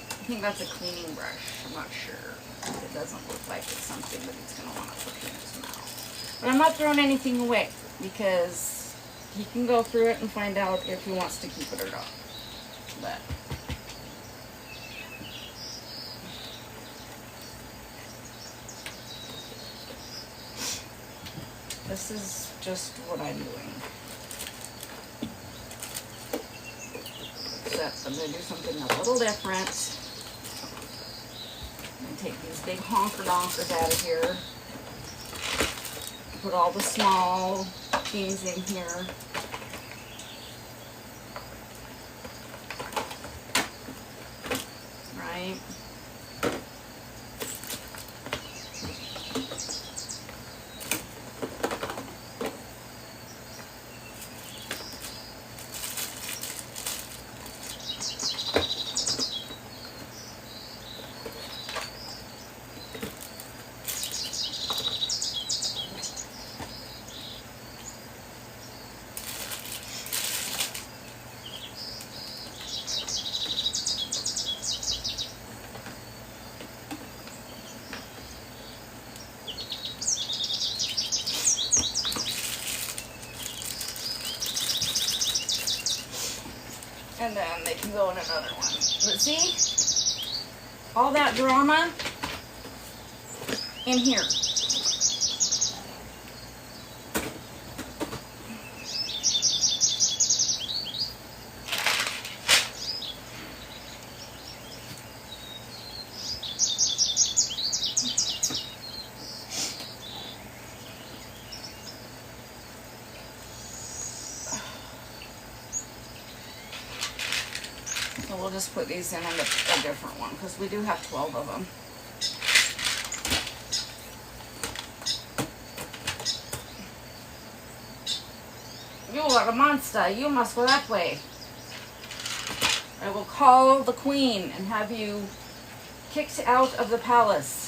I think that's a cleaning brush. I'm not sure. It doesn't look like it's something that he's going to want to put in his mouth. But I'm not throwing anything away because he can go through it and find out if he wants to keep it or not. But this is just what I'm doing. Except I'm going to do something a little different. I'm going to take these big honker-donkers out of here. Put all the small things in here. Right? And then they can go in another one. But see? All that drama in here. So we'll just put these in a different one because we do have 12 of them. You are a monster. You must go that way. I will call the queen and have you kicked out of the palace.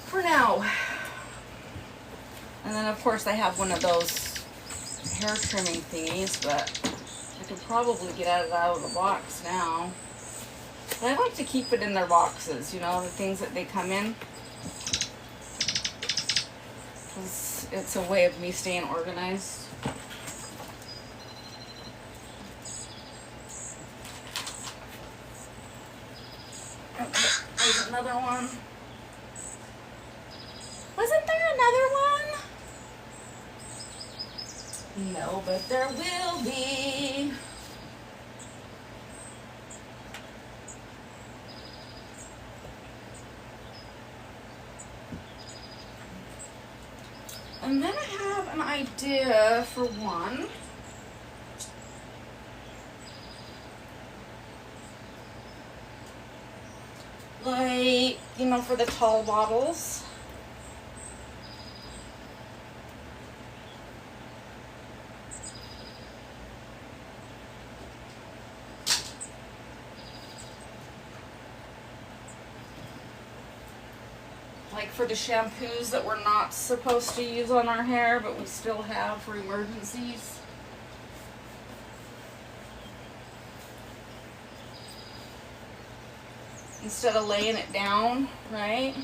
For now. And then of course I have one of those hair trimming thingies, but I could probably get it out of the box now. But I like to keep it in their boxes, you know, the things that they come in. Because it's a way of me staying organized. Okay, there's another one. Wasn't there another one? No, but there will be. And then I have an idea for one. Like, you know, for the tall bottles. Like for the shampoos that we're not supposed to use on our hair, but we still have for emergencies. Instead of laying it down, right?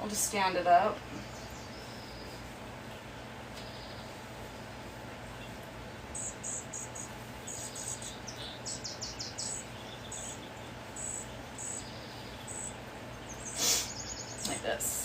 I'll just stand it up. Like this.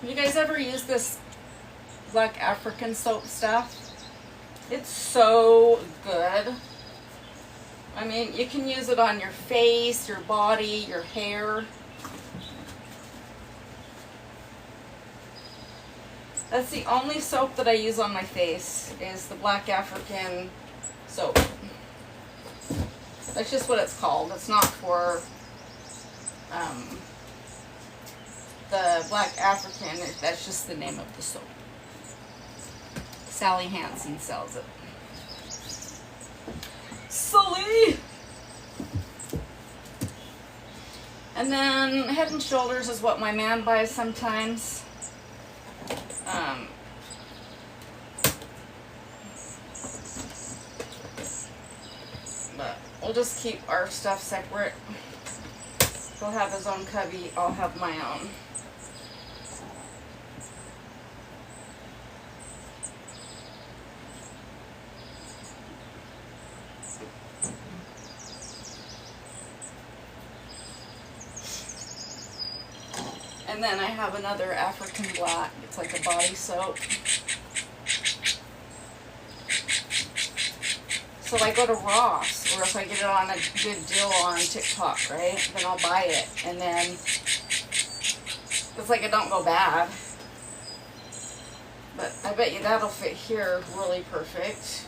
You guys ever use this Black African soap stuff? It's so good. I mean, you can use it on your face, your body, your hair. That's the only soap that I use on my face, is the Black African soap. That's just what it's called. It's not for the Black African. That's just the name of the soap. Sally Hansen sells it. Sully! And then Head and Shoulders is what my man buys sometimes. But we'll just keep our stuff separate. He'll have his own cubby, I'll have my own. And then I have another African black. It's like a body soap. So I go to Ross, or if I get it on a good deal on TikTok, right? Then I'll buy it. And then it's like it don't go bad. But I bet you that'll fit here really perfect.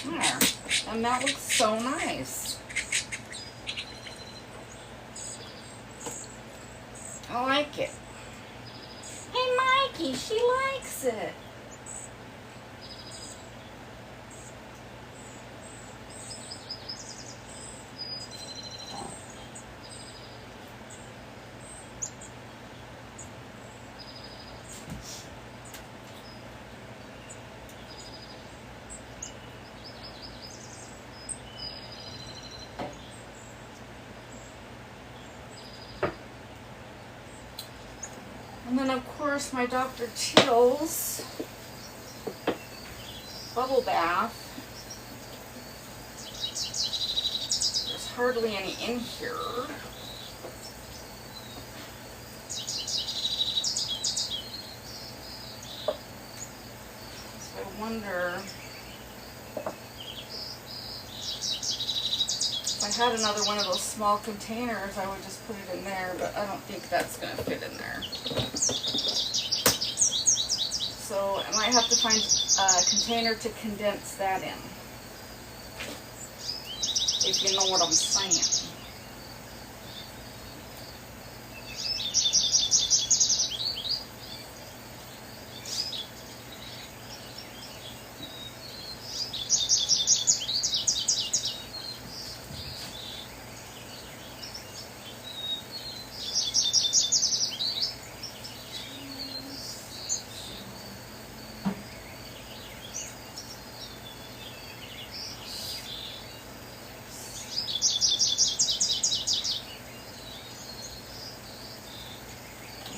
There. And that looks so nice. I like it. Hey, Mikey, she likes it. And then, of course, my Dr. Till's bubble bath. There's hardly any in here. So I wonder if I had another one of those small containers, I would just put it in there, but I don't think that's going to fit in there. So I might have to find a container to condense that in, if you know what I'm saying.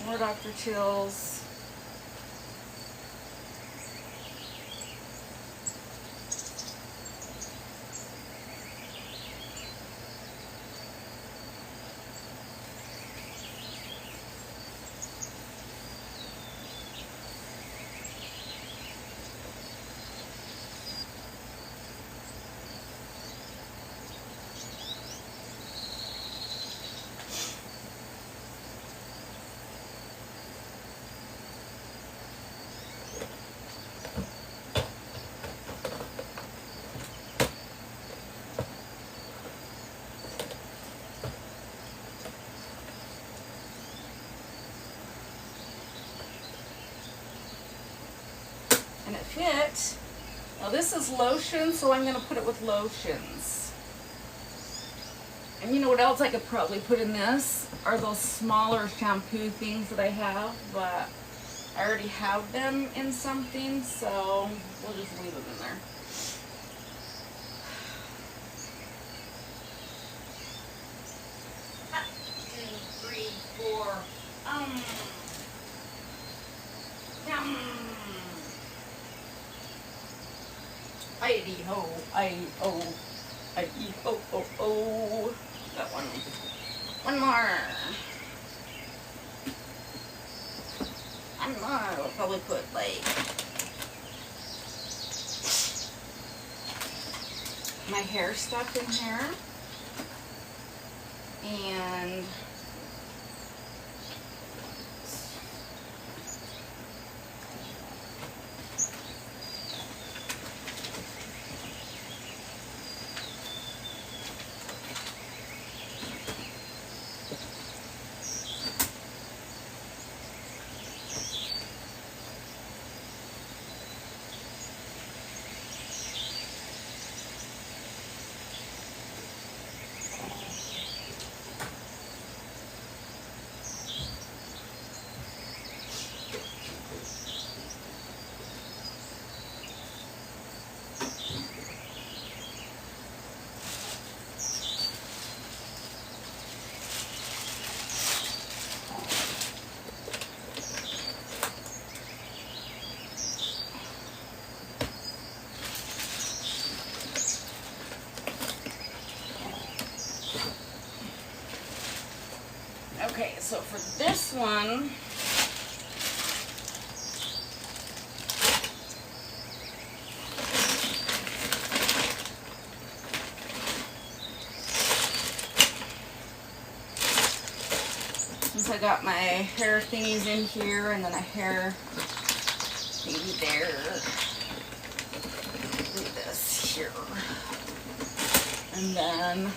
More Dr. Till's. And it fit. Now this is lotion, so I'm going to put it with lotions. And you know what else I could probably put in this? Are those smaller shampoo things that I have, but I already have them in something, so we'll just leave them in there. One, two, three, four. Yum. I-E-ho, I-O, I-E-ho-ho-ho. Got one. One more. One more. We'll probably put like my hair stuff in here. And so for this one, since I got my hair thingies in here and then a hair thingy there, do this here. And then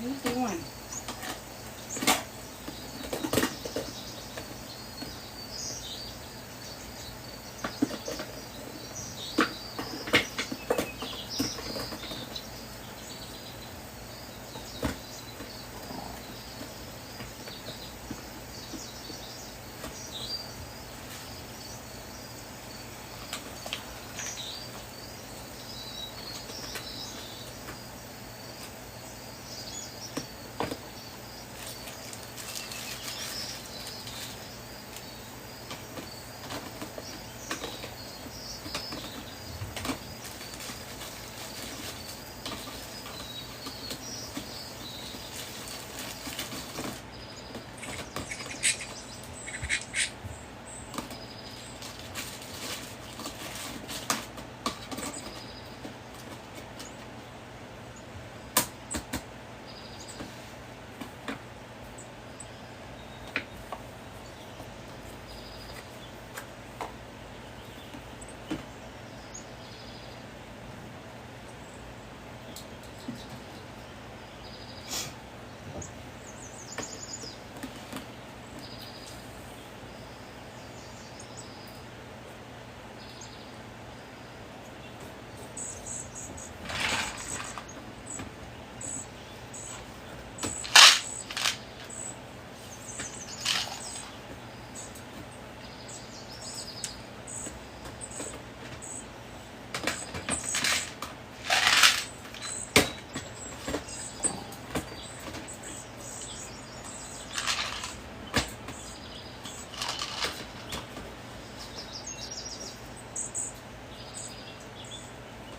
what are you doing?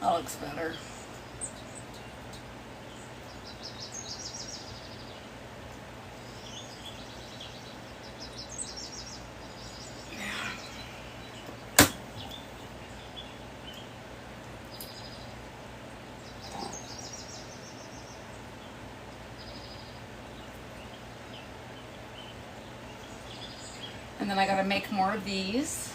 That looks better. And then I gotta make more of these.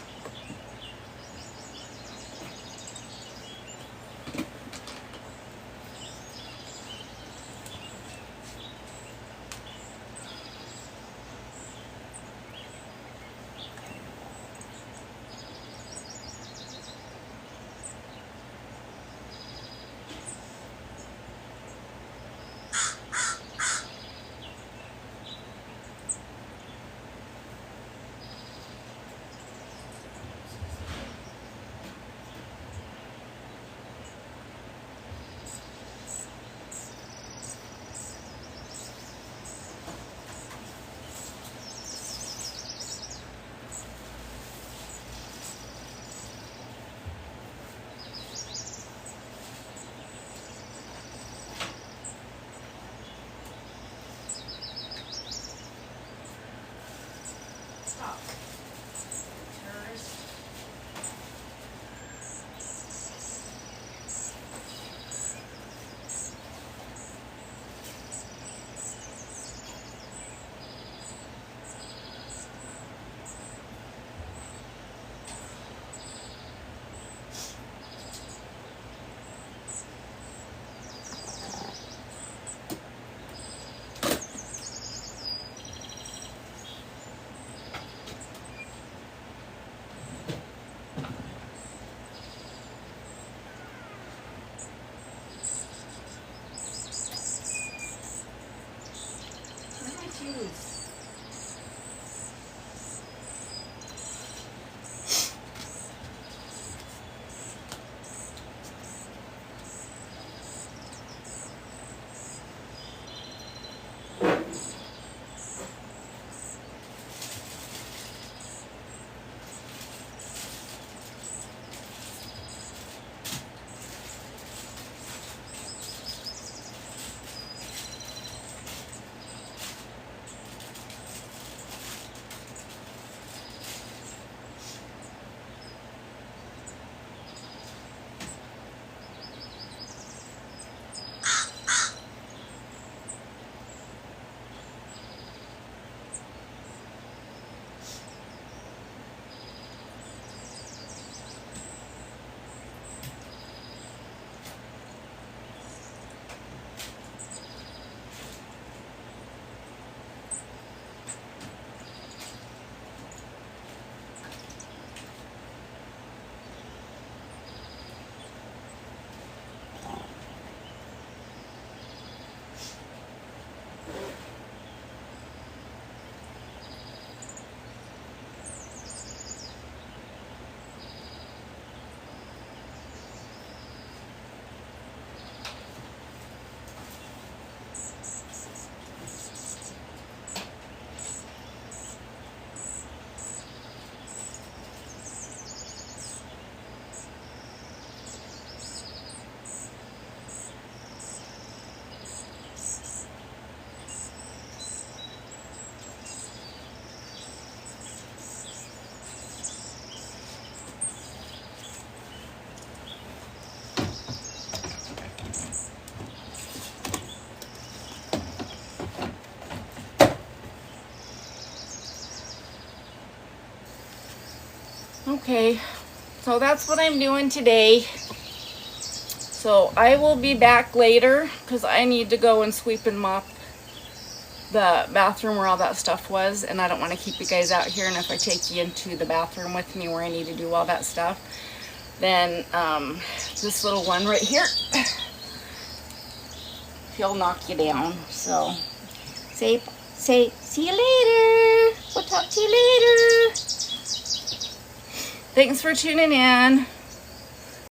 Okay, so that's what I'm doing today. So I will be back later because I need to go and sweep and mop the bathroom where all that stuff was, and I don't want to keep you guys out here. And if I take you into the bathroom with me where I need to do all that stuff, then this little one right here, he'll knock you down. So say see you later. We'll talk to you later. Thanks for tuning in.